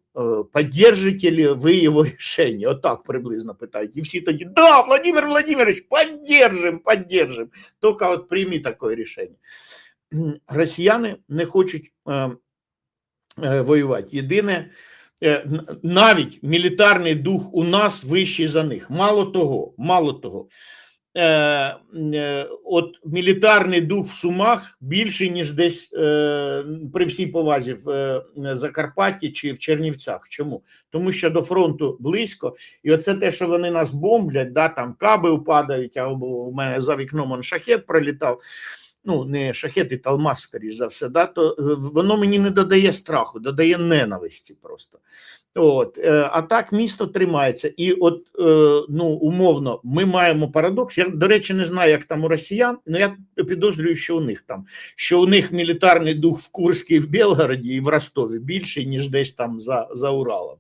поддержите ли вы его решение? Вот так приблизно питають. І всі тоді, да, Владимир Владимирович, поддержим. Только от прийми таке рішення. Росіяни не хочуть воювати. Єдине, навіть мілітарний дух у нас вищий за них. Мало того, от мілітарний дух в Сумах більший, ніж десь при всій повазі в Закарпатті чи в Чернівцях. Чому? Тому що до фронту близько, і оце те, що вони нас бомблять, да, там каби упадають, або у мене за вікном он шахет пролітав, ну, не шахет і Талмас, скоріш за все, да, то воно мені не додає страху, додає ненависті просто. От, а так місто тримається. І от, ну, умовно, ми маємо парадокс. Я, до речі, не знаю, як там у росіян, але я підозрюю, що у них там. Що у них мілітарний дух в Курській, в Білгороді і в Ростові більший, ніж десь там за Уралом.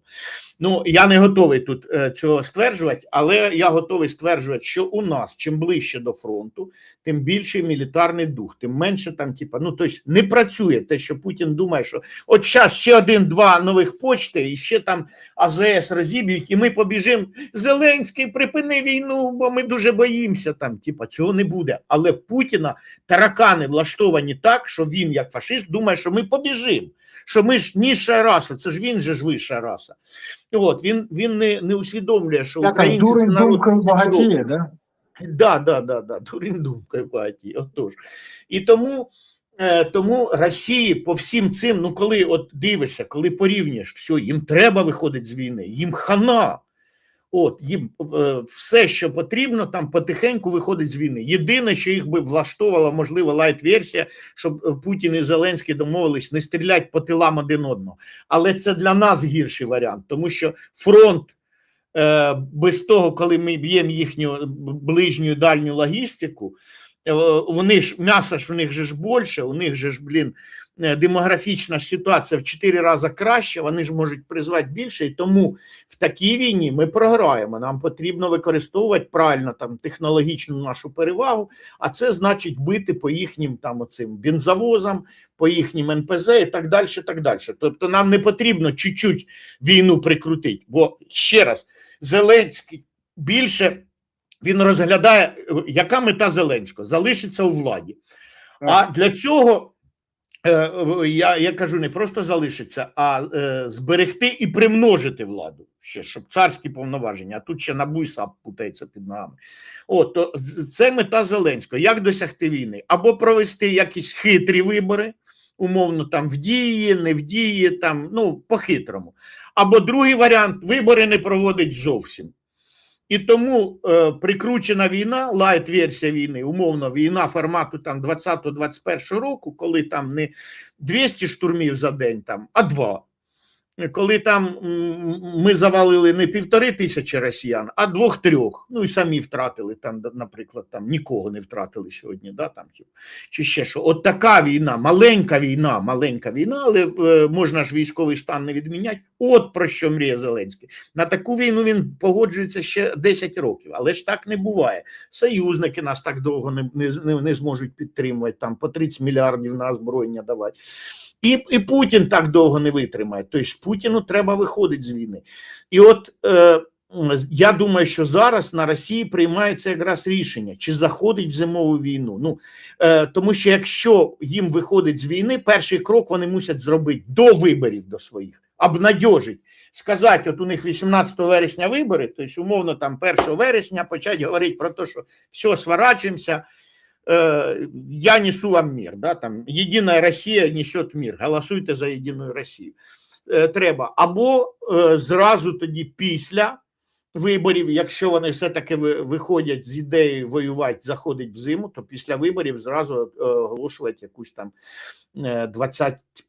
Ну, я не готовий тут цього стверджувати, але я готовий стверджувати, що у нас, чим ближче до фронту, тим більший мілітарний дух, тим менше там, типа, ну, тобто не працює те, що Путін думає, що от зараз ще один-два нових почти, і ще там АЗС розіб'ють, і ми побіжимо, Зеленський, припини війну, бо ми дуже боїмося, там, типа, цього не буде. Але Путіна таракани влаштовані так, що він, як фашист, думає, що ми побіжимо. Що ми ж нижча раса, це ж він же ж вища раса. От, він не усвідомлює, що українці це народ багатіє, да? Да, дурень думкою багатіє, отож. І тому Росії по всім цим, ну коли от дивишся, коли порівнюєш, все, їм треба виходити з війни, їм хана. От, їм все, що потрібно, там потихеньку виходить з війни. Єдине, що їх би влаштовувала, можливо, лайт-версія, щоб Путін і Зеленський домовились не стріляти по тилам один одного. Але це для нас гірший варіант, тому що фронт без того, коли ми б'ємо їхню ближню і дальню логістику, вони ж, м'яса ж у них же ж більше, у них же ж, демографічна ситуація в 4 рази краще, вони ж можуть призвати більше, і тому в такій війні ми програємо. Нам потрібно використовувати правильно там технологічну нашу перевагу, а це значить бити по їхнім там оцим бензовозам, по їхнім НПЗ і так далі, так далі. Тобто нам не потрібно чуть-чуть війну прикрутити, бо ще раз, Зеленський більше він розглядає, яка мета Зеленського? Залишиться у владі. А для цього я кажу, не просто залишиться, а зберегти і примножити владу, ще, щоб царські повноваження, а тут ще НАБУ і САП путається під ногами. От, то це мета Зеленського. Як досягти війни? Або провести якісь хитрі вибори, умовно, там, в дії, не в дії, там, ну, по-хитрому. Або другий варіант – вибори не проводить зовсім. І тому прикручена війна, лайт-версія війни, умовно, війна формату там 20-21 року, коли там не 200 штурмів за день, там, а 2. Коли там ми завалили не 1500 росіян, а 2-3. Ну і самі втратили, там, наприклад, там нікого не втратили сьогодні, да, там, чи ще що. От така війна, маленька війна, але можна ж військовий стан не відміняти. От про що мріє Зеленський. На таку війну він погоджується ще 10 років, але ж так не буває. Союзники нас так довго не зможуть підтримувати, там по 30 мільярдів на озброєння давати. І Путін так довго не витримає. Тобто Путіну треба виходити з війни. І от я думаю, що зараз на Росії приймається якраз рішення, чи заходить в зимову війну. Ну, тому що якщо їм виходить з війни, перший крок вони мусять зробити до виборів до своїх, обнадьожить. Сказати, от у них 18 вересня вибори, тобто умовно там 1 вересня почати говорити про те, що все, сворачуємося, я несу вам мир, да, там, Єдина Росія несет мир, голосуйте за Єдину Росію. Треба. Або зразу тоді після виборів, якщо вони все-таки виходять з ідеї воювати, заходить в зиму, то після виборів зразу оголошувати якусь там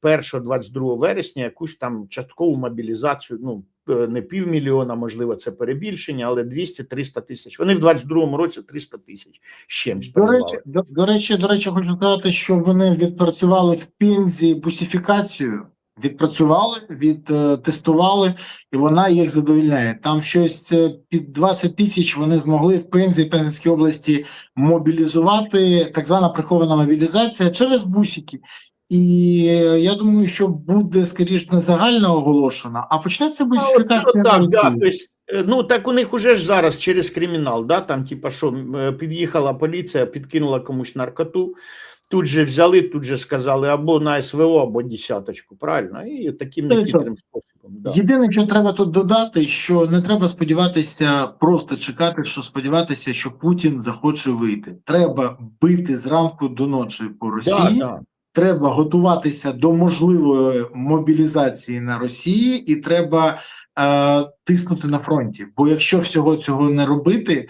21-22 вересня, якусь там часткову мобілізацію, ну, не 500 000, можливо, це перебільшення, але 200-300 тисяч. Вони в 22-му році 300 тисяч з чимсь призвали. До речі, хочу сказати, що вони відпрацювали в Пензі бусифікацію, відтестували, і вона їх задовільняє. Там щось під 20 тисяч вони змогли в Пензі, Пензенській області мобілізувати, так звана прихована мобілізація через бусики. І я думаю, що буде, скоріш, не загально оголошена, а почнеться бусифікація. Ну, так у них уже ж зараз через кримінал, да, там, типа, що під'їхала поліція, підкинула комусь наркоту, тут же взяли, тут же сказали або на СВО, або десяточку, правильно? І таким нехитрим способом. Да. Єдине, що треба тут додати, що не треба сподіватися, просто чекати, що сподіватися, що Путін захоче вийти. Треба бити зранку до ночі по Росії, Да. треба готуватися до можливої мобілізації на Росії, і треба тиснути на фронті. Бо якщо всього цього не робити,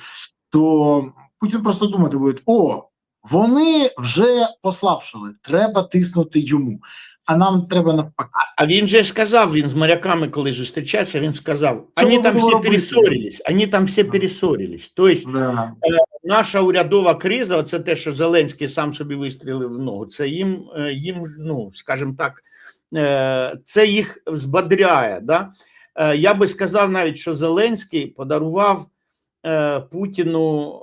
то Путін просто думати буде: о, вони вже послабшили, треба тиснути йому. А нам треба навпаки. А він же сказав, він з моряками, коли зустрічався, він сказав, Що вони ми там будемо всі робити? пересорились, вони там всі пересорились. Тобто Да. наша урядова криза, це те, що Зеленський сам собі вистрілив в ногу, це їм, ну, скажімо так, це їх збадряє. Да? Я би сказав навіть, що Зеленський подарував Путіну,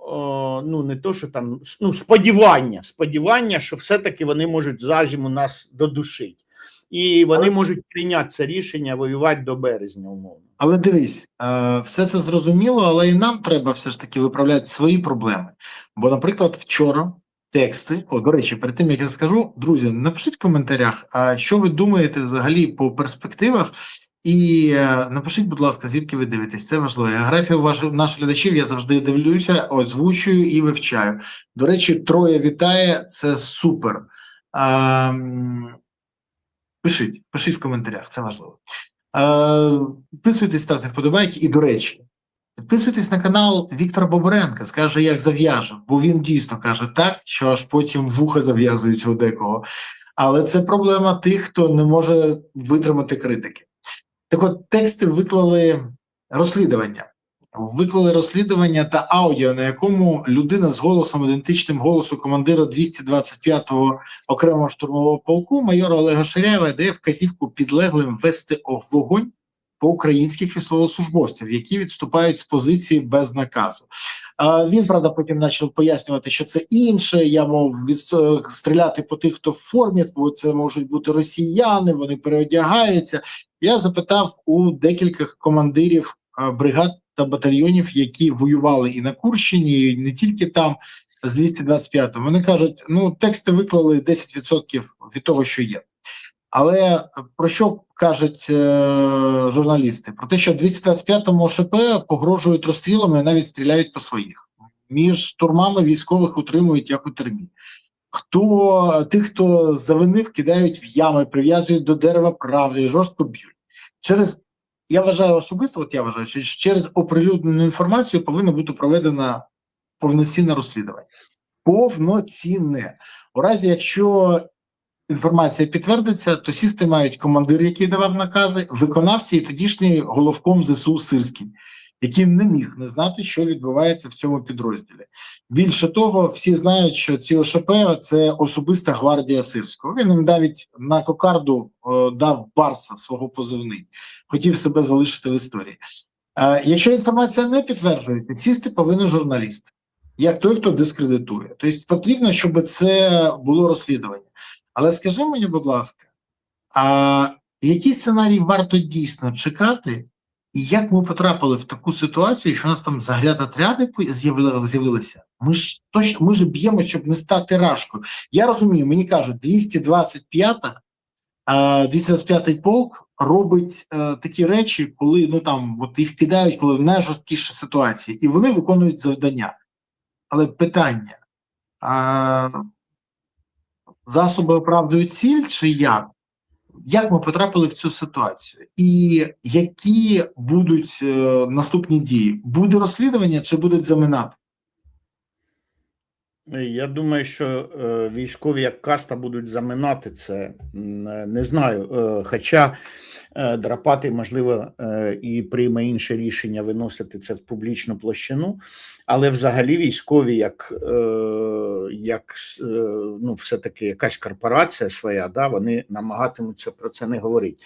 ну, не то, що там, ну, сподівання, що все-таки вони можуть за зиму нас додушити. І вони можуть прийняти це рішення воювати до березня, умовно. Але дивись, все це зрозуміло, але і нам треба все ж таки виправляти свої проблеми. Бо, наприклад, вчора тексти, до речі, перед тим, як я скажу, друзі, напишіть в коментарях, що ви думаєте взагалі по перспективах, і напишіть, будь ласка, звідки ви дивитесь, це важливо. Географію наших глядачів я завжди дивлюся, озвучую і вивчаю. До речі, Троє вітає, це супер. Пишіть в коментарях, це важливо. Підписуйтесь, ставте вподобайки. І, до речі, підписуйтесь на канал Віктора Бобренка, скаже, як зав'яже, бо він дійсно каже так, що аж потім вуха зав'язуються у декого. Але це проблема тих, хто не може витримати критики. Так от, тексти виклали розслідування. Виклали розслідування та аудіо, на якому людина з голосом, ідентичним голосу командира 225-го окремого штурмового полку, майора Олега Ширяєва, дає вказівку підлеглим вести вогонь по українських військовослужбовців, які відступають з позиції без наказу. Він, правда, потім почав пояснювати, що це інше, я мов стріляти по тих, хто в формі, бо це можуть бути росіяни, вони переодягаються. Я запитав у декількох командирів бригад та батальйонів, які воювали і на Курщині, і не тільки там, з 225-го. Вони кажуть, ну, тексти виклали 10% від того, що є. Але про що кажуть журналісти? Про те, що 225-му ОШП погрожують розстрілами і навіть стріляють по своїх. Між штурмами військових утримують як у тюрмі. Тих, хто завинив, кидають в ями, прив'язують до дерева правди і жорстко б'ють. Я вважаю особисто, що через оприлюднену інформацію повинно бути проведено повноцінне розслідування. Повноцінне. У разі, якщо інформація підтвердиться, то сісти мають командир, який давав накази, виконавці і тодішній головком ЗСУ Сирський, який не міг не знати, що відбувається в цьому підрозділі. Більше того, всі знають, що ці ОШП – це особиста гвардія Сирського. Він їм навіть на кокарду дав Барса свого позивний. Хотів себе залишити в історії. Якщо інформація не підтверджується, сісти повинен журналіст, як той, хто дискредитує. Тобто потрібно, щоб це було розслідування. Але скажи мені, будь ласка, який сценарій варто дійсно чекати, і як ми потрапили в таку ситуацію, що у нас там загрядотряди з'явилися? Ми ж б'ємо, щоб не стати рашкою. Я розумію, мені кажуть, 225-й полк робить такі речі, коли їх кидають, коли в найжорсткіші ситуації, і вони виконують завдання. Але питання, засоби оправдують ціль чи як? Як ми потрапили в цю ситуацію? І які будуть наступні дії? Буде розслідування чи будуть заминати? Я думаю, що військові як каста будуть заминати це, не знаю. Хоча Драпатий, можливо, і прийме інше рішення виносити це в публічну площину, але взагалі військові, як все-таки якась корпорація своя, да, вони намагатимуться про це не говорити.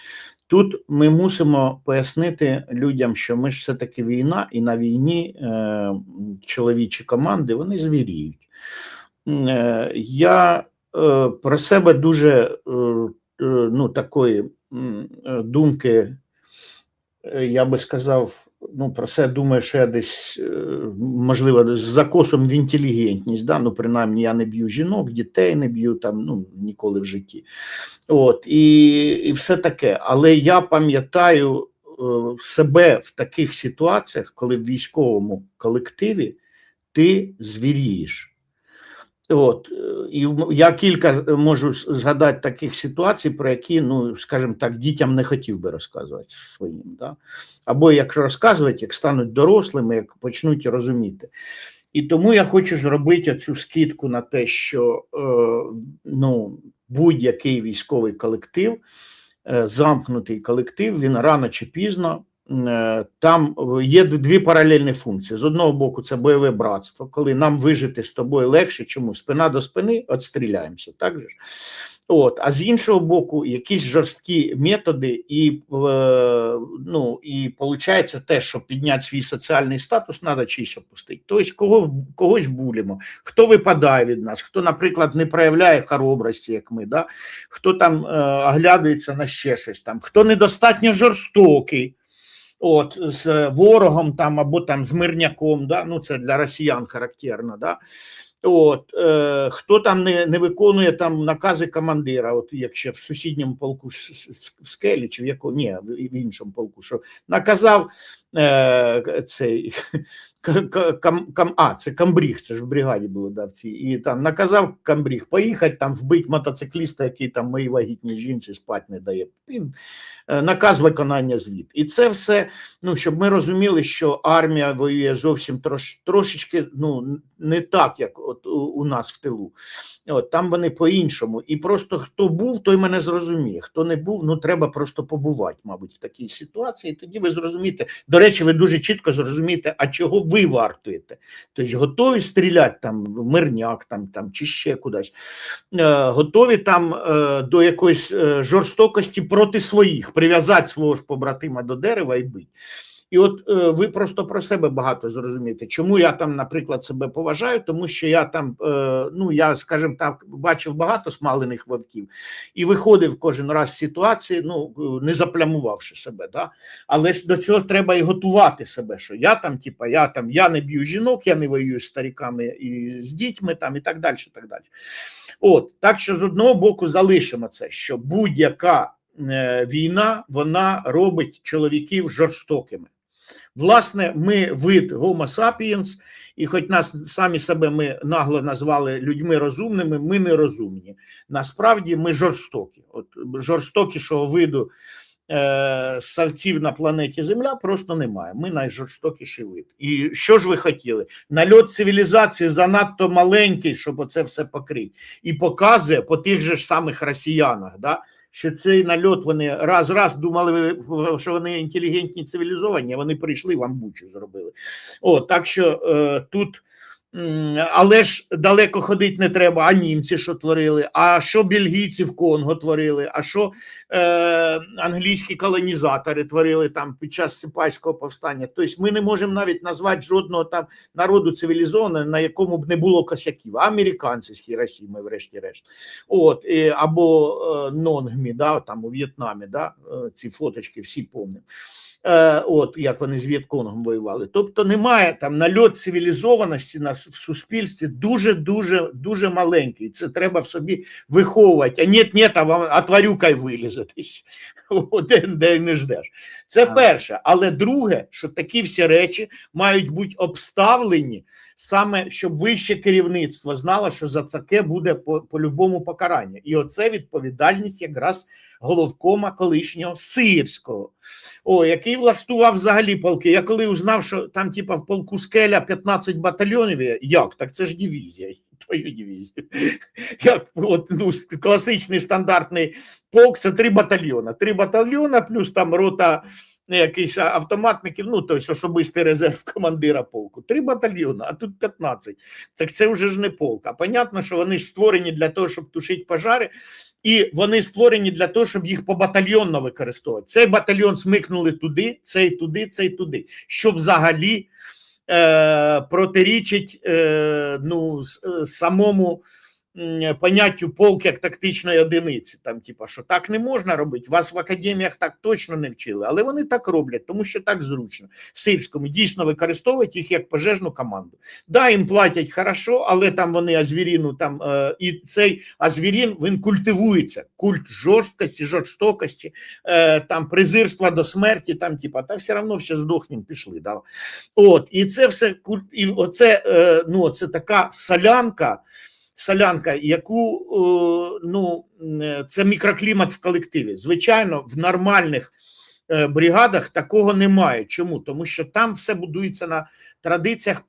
Тут ми мусимо пояснити людям, що ми ж все-таки війна, і на війні чоловічі команди, вони звіріють. Я про себе дуже такої думки, я би сказав, ну, про це думаю, що я десь, можливо, з закосом в інтелігентність, да? Ну, принаймні, я не б'ю жінок, дітей не б'ю там, ну, ніколи в житті. От, і все таке. Але я пам'ятаю себе в таких ситуаціях, коли в військовому колективі ти звірієш. От, і я кілька можу згадати таких ситуацій, про які, ну, скажімо так, дітям не хотів би розказувати своїм. Да? Або якщо розказувати, як стануть дорослими, як почнуть розуміти. І тому я хочу зробити цю скидку на те, що ну, будь-який військовий колектив, замкнутий колектив, він рано чи пізно, там є дві паралельні функції. З одного боку, це бойове братство, коли нам вижити з тобою легше, чому спина до спини, відстріляємося, так же ж? От, а з іншого боку, якісь жорсткі методи, і ну, і виходить те, що підняти свій соціальний статус, треба чийсь опустити. Тобто когось булимо, хто випадає від нас, хто, наприклад, не проявляє хоробрості, як ми, да? Хто там оглядується на ще щось, там, хто недостатньо жорстокий, от, з ворогом там, або там з мирняком, да? Ну, це для росіян характерно, да? От, хто там не виконує там накази командира, от якщо в сусідньому полку в Скелі, чи в якому, ні, в іншому полку, що наказав цей це Камбріг, це ж в бригаді було, да, в цій, і там наказав Камбріг поїхати там вбити мотоцикліста, який там моїй вагітній жінці спати не дає. Наказ виконання звіт. І це все, ну, щоб ми розуміли, що армія воює зовсім трошечки, ну, не так, як от у нас в тилу. От, там вони по-іншому. І просто хто був, той мене зрозуміє. Хто не був, ну, треба просто побувати, мабуть, в такій ситуації. І тоді ви зрозумієте. До речі, ви дуже чітко зрозумієте, а чого ви вартуєте. Тобто готові стріляти там в мирняк там, чи ще кудись. Готові там до якоїсь жорстокості проти своїх, прив'язати свого ж побратима до дерева і бити. І от ви просто про себе багато зрозумієте. Чому я там, наприклад, себе поважаю? Тому що я там, ну, я, скажімо так, бачив багато смалених вовків і виходив кожен раз з ситуації, ну, не заплямувавши себе, да? Але ж до цього треба і готувати себе, що я там, типа, я не б'ю жінок, я не воюю з стариками і з дітьми там, і так далі, так далі. От, так що з одного боку залишимо це, що будь-яка війна, вона робить чоловіків жорстокими. Власне, ми вид Homo sapiens, і хоч нас самі себе ми нагло назвали людьми розумними, ми не розумні. Насправді ми жорстокі. От жорстокішого виду савців на планеті Земля просто немає. Ми найжорстокіший вид. І що ж ви хотіли? Нальот цивілізації занадто маленький, щоб оце все покрити. І показує по тих же ж самих росіянах, да? Що цей нальот вони раз думали, що вони інтелігентні, цивілізовані, а вони прийшли, вам бучу зробили. О, так що тут, але ж далеко ходити не треба, а німці що творили, а що бельгійці в Конго творили, а що англійські колонізатори творили там під час Сипайського повстання. Тобто ми не можемо навіть назвати жодного там народу цивілізованого, на якому б не було косяків. А американці з Хіросіми, врешті-решт. От, або Нонгмі, да, там у В'єтнамі, да, ці фоточки всі помнимо. От, як вони з В'єтконгом воювали. Тобто немає там нальот цивілізованості в суспільстві дуже маленький. Це треба в собі виховувати. А ні, а тварюка й вилізе десь, де не ждеш. Це перше. Але друге, що такі всі речі мають бути обставлені саме, щоб вище керівництво знало, що за таке буде по-любому покарання. І оце відповідальність якраз головкома колишнього Сирського, який влаштував взагалі полки. Я коли узнав, що там типа в полку Скеля 15 батальйонів, як? Так це ж дивізія. Твою дивізію. Як, от, ну, класичний стандартний полк – це 3 батальйона. 3 батальйона плюс там рота якийсь автоматників, ну, тобто особистий резерв командира полку. 3 батальйони, а тут 15. Так це вже ж не полк. А понятно, що вони ж створені для того, щоб тушити пожари, і вони створені для того, щоб їх побатальйонно використовувати. Цей батальйон смикнули туди, цей туди, цей туди. Що взагалі протирічить ну, самому поняттю полк як тактичної одиниці. Там, типа, що так не можна робити, вас в академіях так точно не вчили, але вони так роблять, тому що так зручно. Сирському дійсно використовують їх як пожежну команду. Да, їм платять хорошо, але там вони азвіріну, там, і цей азвірін, він культивується. Культ жорсткості, жорстокості, там, презирства до смерті, там, типа, та все одно все здохнем, пішли. Да? От, і це все, і оце, ну, це така солянка, яку, ну, це мікроклімат в колективі. Звичайно, в нормальних бригадах такого немає. Чому? Тому що там все будується на традиціях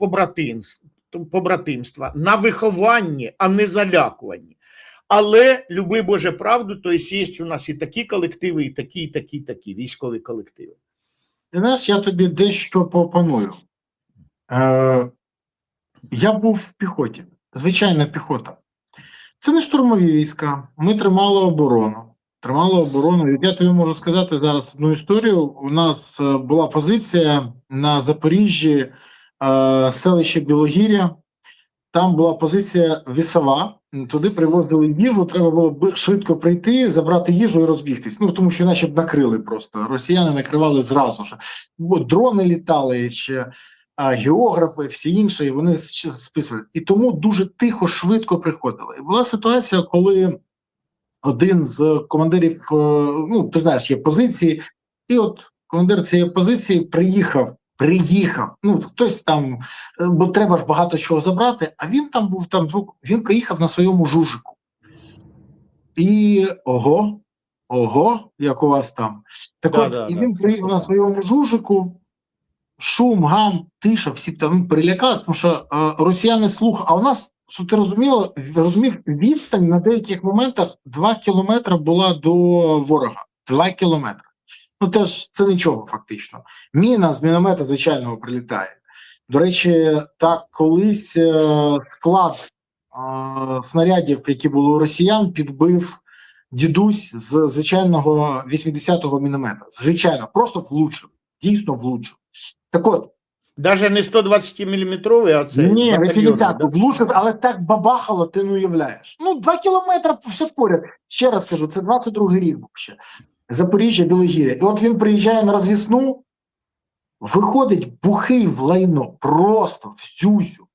побратимства, на вихованні, а не залякуванні. Але, люби Боже правду, то є у нас і такі колективи, і такі військові колективи. Ти знаєш, я тобі дещо пропоную. Я був в піхоті, звичайна піхота. Це не штурмові війська. Ми тримали оборону. І я тобі можу сказати зараз одну історію. У нас була позиція на Запоріжжі, селище Білогір'я. Там була позиція вісова. Туди привозили їжу, треба було швидко прийти, забрати їжу і розбігтись. Ну, тому що наче б накрили просто. Росіяни накривали зразу ж. Бо дрони літали, ще географи, всі інші, і вони списували. І тому дуже тихо, швидко приходили. І була ситуація, коли один з командирів, ну, ти знаєш, є позиції, і от командир цієї позиції приїхав, ну, хтось там, бо треба ж багато чого забрати, а він там був, він приїхав на своєму жужику. І ого, як у вас там. Так от, і він приїхав на своєму жужику, шум, гам, тиша, всі там перелякалися, тому що росіяни слухали, а у нас, щоб ти розумів, відстань на деяких моментах 2 кілометри була до ворога. 2 кілометри. Ну, теж це нічого фактично. Міна з міномета звичайного прилітає. До речі, так колись склад снарядів, які були у росіян, підбив дідусь з звичайного 80-го міномета. Звичайно, просто влучив. Дійсно влучив. Так от. Даже не 120-мм, а це... Ні, 80-ку влучив, але так бабахало, ти не уявляєш. Ну, 2 кілометри, все поряд. Ще раз кажу, це 22-й рік був ще. Запоріжжя, Білогір'я. І от він приїжджає на розвісну, виходить бухий в лайно, просто в зюзю.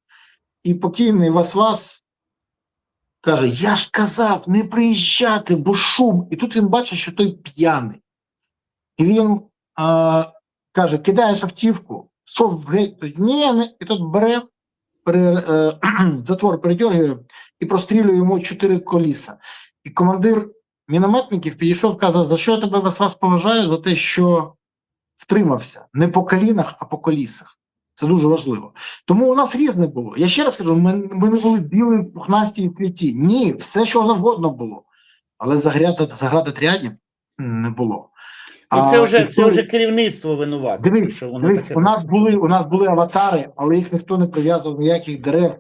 І покійний Вас каже, я ж казав, не приїжджати, бо шум. І тут він бачить, що той п'яний. І він каже, кидаєш автівку, що геть, ні, і тут бере, затвор передьоргує і прострілює йому 4 коліса. І командир мінометників підійшов, казав, за що я тебе вас поважаю? За те, що втримався. Не по колінах, а по колісах. Це дуже важливо. Тому у нас різне було. Я ще раз кажу, ми не були білі, пухнасті і цвіті. Ні, все, що завгодно було. Але заграти трядів не було. Ну, це вже керівництво винувате. Дивись, у нас були аватари, але їх ніхто не прив'язував, ніяких дерев,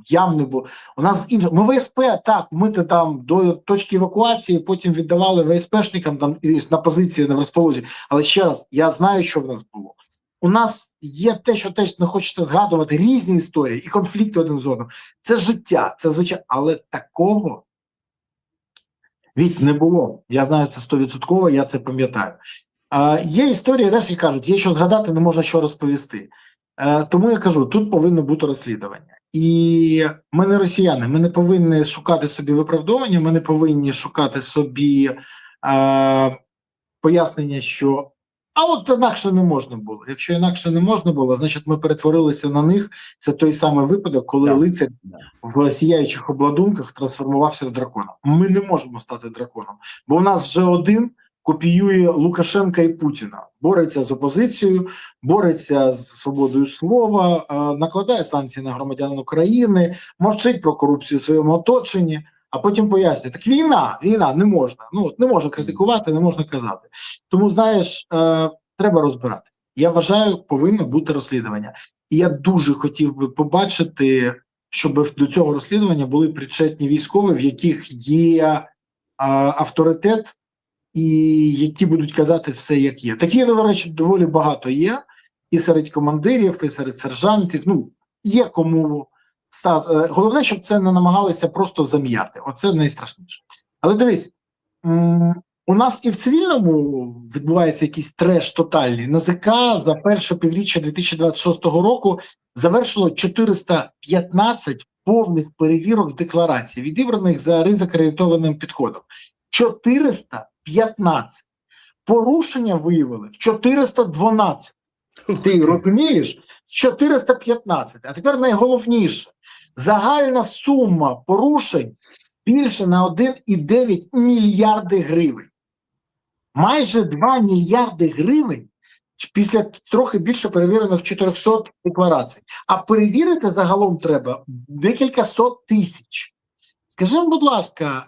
ям не було. У нас ми ВСП, так, ми там до точки евакуації, потім віддавали ВСПшникам там на позиції на розположі. Але ще раз, я знаю, що в нас було. У нас є те, що теж не хочеться згадувати, різні історії і конфлікти один з одним. Це життя, це звичайно, але такого не було. Я знаю це 100%, я це пам'ятаю. Є історії, як кажуть, є що згадати, не можна що розповісти. Тому я кажу, тут повинно бути розслідування. І ми не росіяни, ми не повинні шукати собі виправдовування, ми не повинні шукати собі пояснення, що а от інакше не можна було. Якщо інакше не можна було, значить ми перетворилися на них. Це той самий випадок, коли лицар в сіяючих обладунках трансформувався в дракона. Ми не можемо стати драконом, бо у нас вже один копіює Лукашенка і Путіна, бореться з опозицією, бореться з свободою слова, накладає санкції на громадян України, мовчить про корупцію в своєму оточенні, а потім пояснює, так війна, не можна, не можна критикувати, не можна казати. Тому, знаєш, треба розбирати. Я вважаю, повинно бути розслідування. І я дуже хотів би побачити, щоб до цього розслідування були причетні військові, в яких є авторитет, і які будуть казати все, як є. Такі, до речі, доволі багато є, і серед командирів, і серед сержантів, є кому головне, щоб це не намагалися просто зам'яти. Оце найстрашніше. Але дивись, у нас і в цивільному відбувається якийсь треш тотальний. НАЗК за перше півріччя 2026 року завершило 415 повних перевірок декларацій, відібраних за ризик-орієнтованим підходом. 415. Порушення виявили в 412. Ти розумієш? З 415. А тепер найголовніше. Загальна сума порушень більше на 1,9 мільярди гривень. Майже 2 мільярди гривень після трохи більше перевірених 400 декларацій. А перевірити загалом треба декілька сот тисяч. Скажи, будь ласка,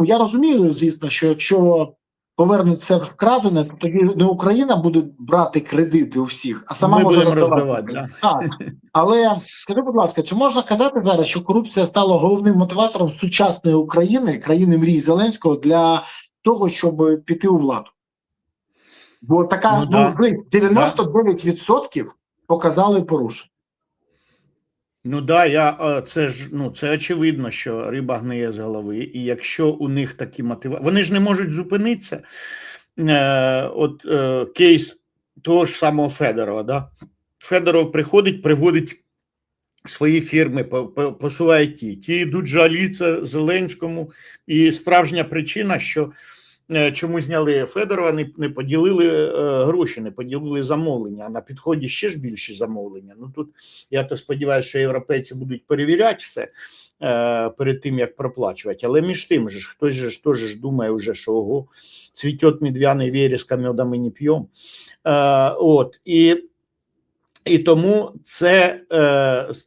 я розумію, звісно, що якщо повернуть все вкрадене, то тоді не Україна буде брати кредити у всіх, а сама ми може будемо роздавати. Да. Так. Але скажи, будь ласка, чи можна казати зараз, що корупція стала головним мотиватором сучасної України, країни мрій Зеленського, для того, щоб піти у владу? Бо така, 99% показали порушення. Це очевидно, що риба гниє з голови, і якщо у них такі мотивації, вони ж не можуть зупинитися. Кейс того ж самого Федорова, да? Федоров приходить, приводить свої фірми, посуває ті йдуть жалітися Зеленському, і справжня причина, що чому зняли Федорова, не поділили гроші, не поділили замовлення, а на підході ще ж більші замовлення. Тут я то сподіваюся, що європейці будуть перевіряти все перед тим, як проплачувати. Але між тим же хтось же теж думає вже, що ого, цвітет медвяний вереск, а меда ми не п'ємо. І тому це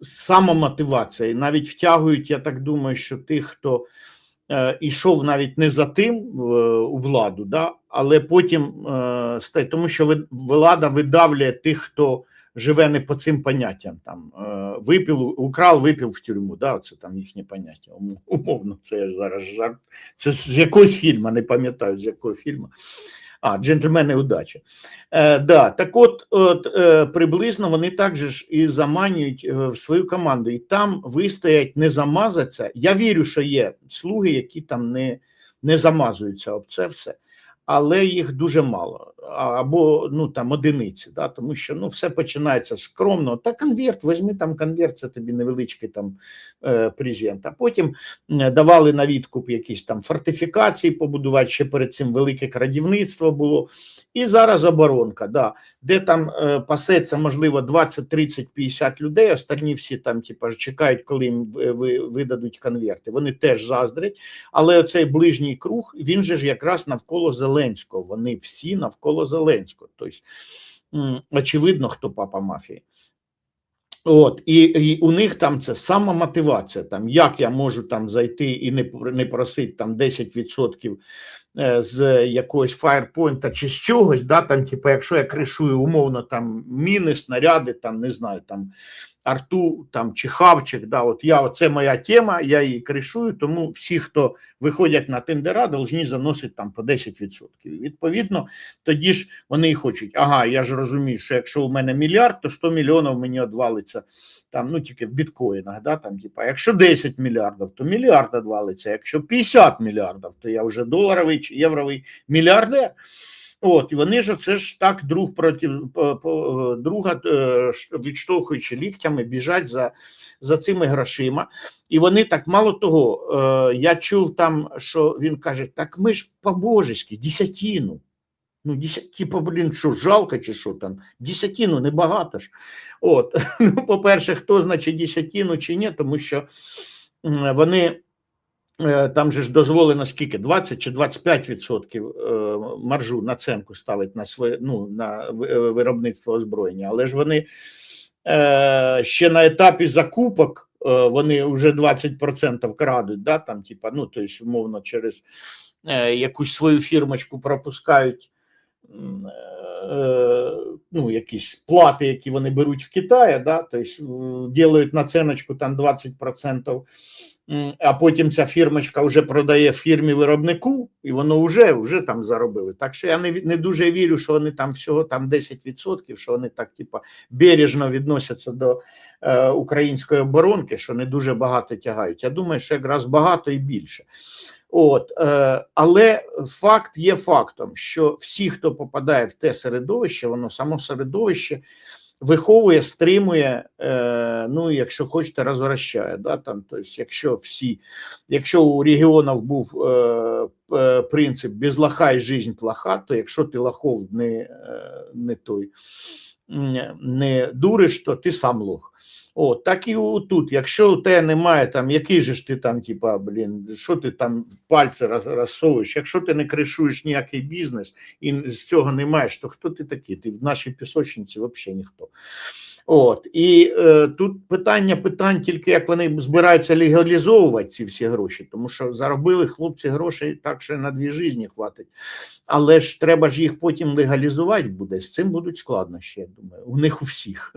самомотивація. І навіть втягують, я так думаю, що тих, хто ішов навіть не за тим у владу, да, але потім, тому що влада видавлює тих, хто живе не по цим поняттям. Там, украв, випив в тюрму, да, це там їхнє поняття. Умовно, це зараз жарт. Це з якогось фільму, не пам'ятаю, з якого фільму. Джентльмени удачі. Так от, приблизно вони також і заманюють в свою команду. І там вистоять, не замазаться. Я вірю, що є слуги, які там не замазуються об це все. Але їх дуже мало. Або там одиниці. Да? Тому що все починається скромно. Та конверт, візьми там конверт, це тобі невеличкий там презент. А потім давали на відкуп якісь там фортифікації побудувати, ще перед цим велике крадівництво було. І зараз оборонка, да, де там пасеться, можливо, 20, 30, 50 людей, остальні всі там чекають, коли їм видадуть конверти. Вони теж заздрять, але оцей ближній круг, він же ж якраз навколо Зеленського. Вони всі навколо Зеленського. Тобто, очевидно, хто папа мафії. І у них там це самомотивація, там, як я можу там зайти і не просити там 10% з якогось фаєрпойнта чи з чогось, да, там, якщо я кришую умовно там міни, снаряди, там, не знаю, там, арту там, чи хавчик, да, це моя тема, я її кришую, тому всі, хто виходять на тендера, повинні заносити там по 10%. Відповідно, тоді ж вони і хочуть, я ж розумію, що якщо у мене мільярд, то 100 мільйонів мені відвалиться там, тільки в біткоїнах, да, там, якщо 10 мільярдів, то мільярд відвалиться, якщо 50 мільярдів, то я вже доларовий чи євровий мільярдер. І вони ж, це ж так друг проти друга, відштовхуючи ліктями, біжать за цими грошима. І вони так, мало того, я чув там, що він каже, так ми ж по-божески, десятину. Що, жалко чи що там? Десятину, небагато ж. По-перше, хто значить десятину чи ні, тому що вони... Там же ж дозволено скільки? 20 чи 25% маржу, наценку ставить на виробництво озброєння. Але ж вони ще на етапі закупок вони вже 20% крадуть, да? Там, тобто, умовно, через якусь свою фірмочку пропускають якісь плати, які вони беруть в Китаї, да? Тобто, делають наценочку там 20%, а потім ця фірмочка вже продає фірмі-виробнику, і воно вже там заробили. Так що я не дуже вірю, що вони там всього там 10%, що вони так бережно відносяться української оборонки, що не дуже багато тягають. Я думаю, що якраз багато і більше. Але факт є фактом, що всі, хто попадає в те середовище, воно само середовище виховує, стримує, ну, якщо хочете, розвращає. Да, там, тобто, якщо у регіонів був принцип «без лоха і жизнь плоха», то якщо ти лохов не дуриш, то ти сам лох. Так і тут, якщо у тебе немає там, який же ж ти там, типа, що ти там пальці розсовуєш, якщо ти не кришуєш ніякий бізнес і з цього не маєш, то хто ти такий? Ти в нашій пісочниці взагалі ніхто. І тут питань тільки, як вони збираються легалізовувати ці всі гроші, тому що заробили хлопці грошей так, що на 2 житті хватить. Але ж треба ж їх потім легалізувати буде, з цим будуть складнощі, я думаю, у них у всіх.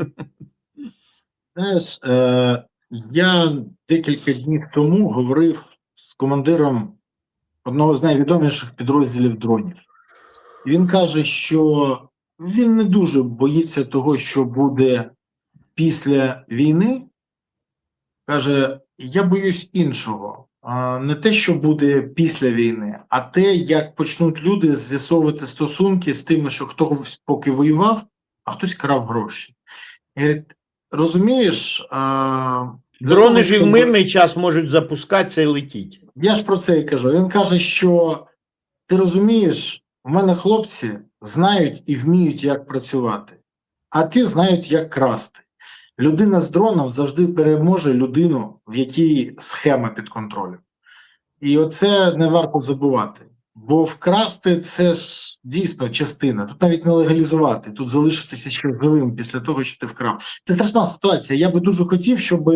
Знаєш, я декілька днів тому говорив з командиром одного з найвідоміших підрозділів дронів. І він каже, що він не дуже боїться того, що буде після війни. Каже, я боюсь іншого. Не те, що буде після війни, а те, як почнуть люди з'ясовувати стосунки з тими, що хтось поки воював, а хтось крав гроші. І, розумієш, дрони ж і в мирний час можуть запускатися і летіти. Я ж про це і кажу. Він каже, що ти розумієш, у мене хлопці знають і вміють, як працювати, а ті знають, як красти. Людина з дроном завжди переможе людину, в якій схема під контролем. І оце не варто забувати. Бо вкрасти – це ж дійсно частина. Тут навіть не легалізувати, тут залишитися ще живим після того, що ти вкрав. Це страшна ситуація. Я би дуже хотів, щоб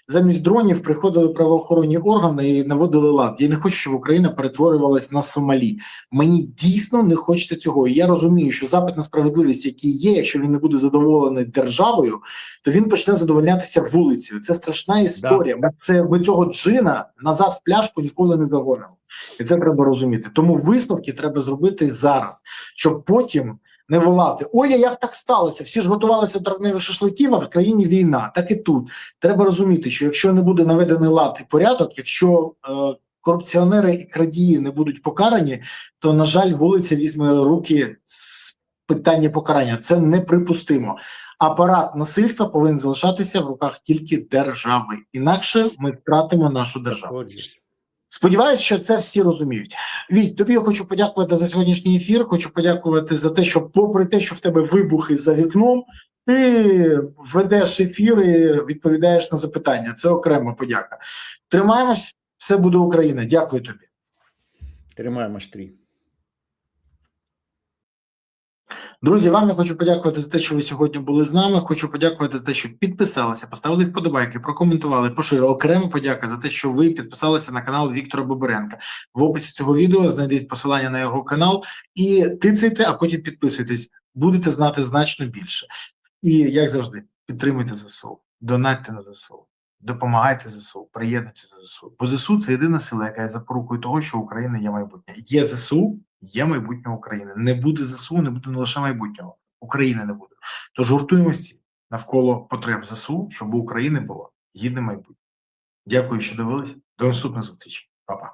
замість дронів приходили правоохоронні органи і наводили лад. Я не хочу, щоб Україна перетворювалась на Сомалі. Мені дійсно не хочеться цього. І я розумію, що запит на справедливість, який є, якщо він не буде задоволений державою, то він почне задовольнятися вулицею. Це страшна історія. Да. Ми цього джина назад в пляшку ніколи не догонимо. І це треба розуміти. Тому висновки треба зробити зараз, щоб потім не волати: ой, як так сталося, всі ж готувалися до травневих шашликів, а в країні війна. Так і тут. Треба розуміти, що якщо не буде наведений лад і порядок, якщо корупціонери і крадії не будуть покарані, то, на жаль, вулиця візьме руки з питання покарання. Це неприпустимо. Апарат насильства повинен залишатися в руках тільки держави. Інакше ми втратимо нашу державу. Сподіваюсь, що це всі розуміють. Віть, тобі я хочу подякувати за сьогоднішній ефір, хочу подякувати за те, що попри те, що в тебе вибухи за вікном, ти ведеш ефір і відповідаєш на запитання. Це окрема подяка. Тримаємось, все буде Україна. Дякую тобі. Тримаємось, Трій. Друзі, вам я хочу подякувати за те, що ви сьогодні були з нами. Хочу подякувати за те, що підписалися, поставили вподобайки, прокоментували, поширили. Окрема подяка за те, що ви підписалися на канал Віктора Бобиренка. В описі цього відео знайдіть посилання на його канал і тицяйте, а потім підписуйтесь. Будете знати значно більше. І, як завжди, підтримуйте ЗСУ, донатьте на ЗСУ, допомагайте ЗСУ, приєднуйтеся до ЗСУ. Бо ЗСУ – це єдина сила, яка є запорукою того, що Україна є майбутнє. Є ЗСУ, є майбутнє України. Не буде ЗСУ, не буде не лише майбутнього. України не буде. Тож гуртуємося навколо потреб ЗСУ, щоб у України було гідне майбутнє. Дякую, що дивились. До наступних зустрічей. Па-па.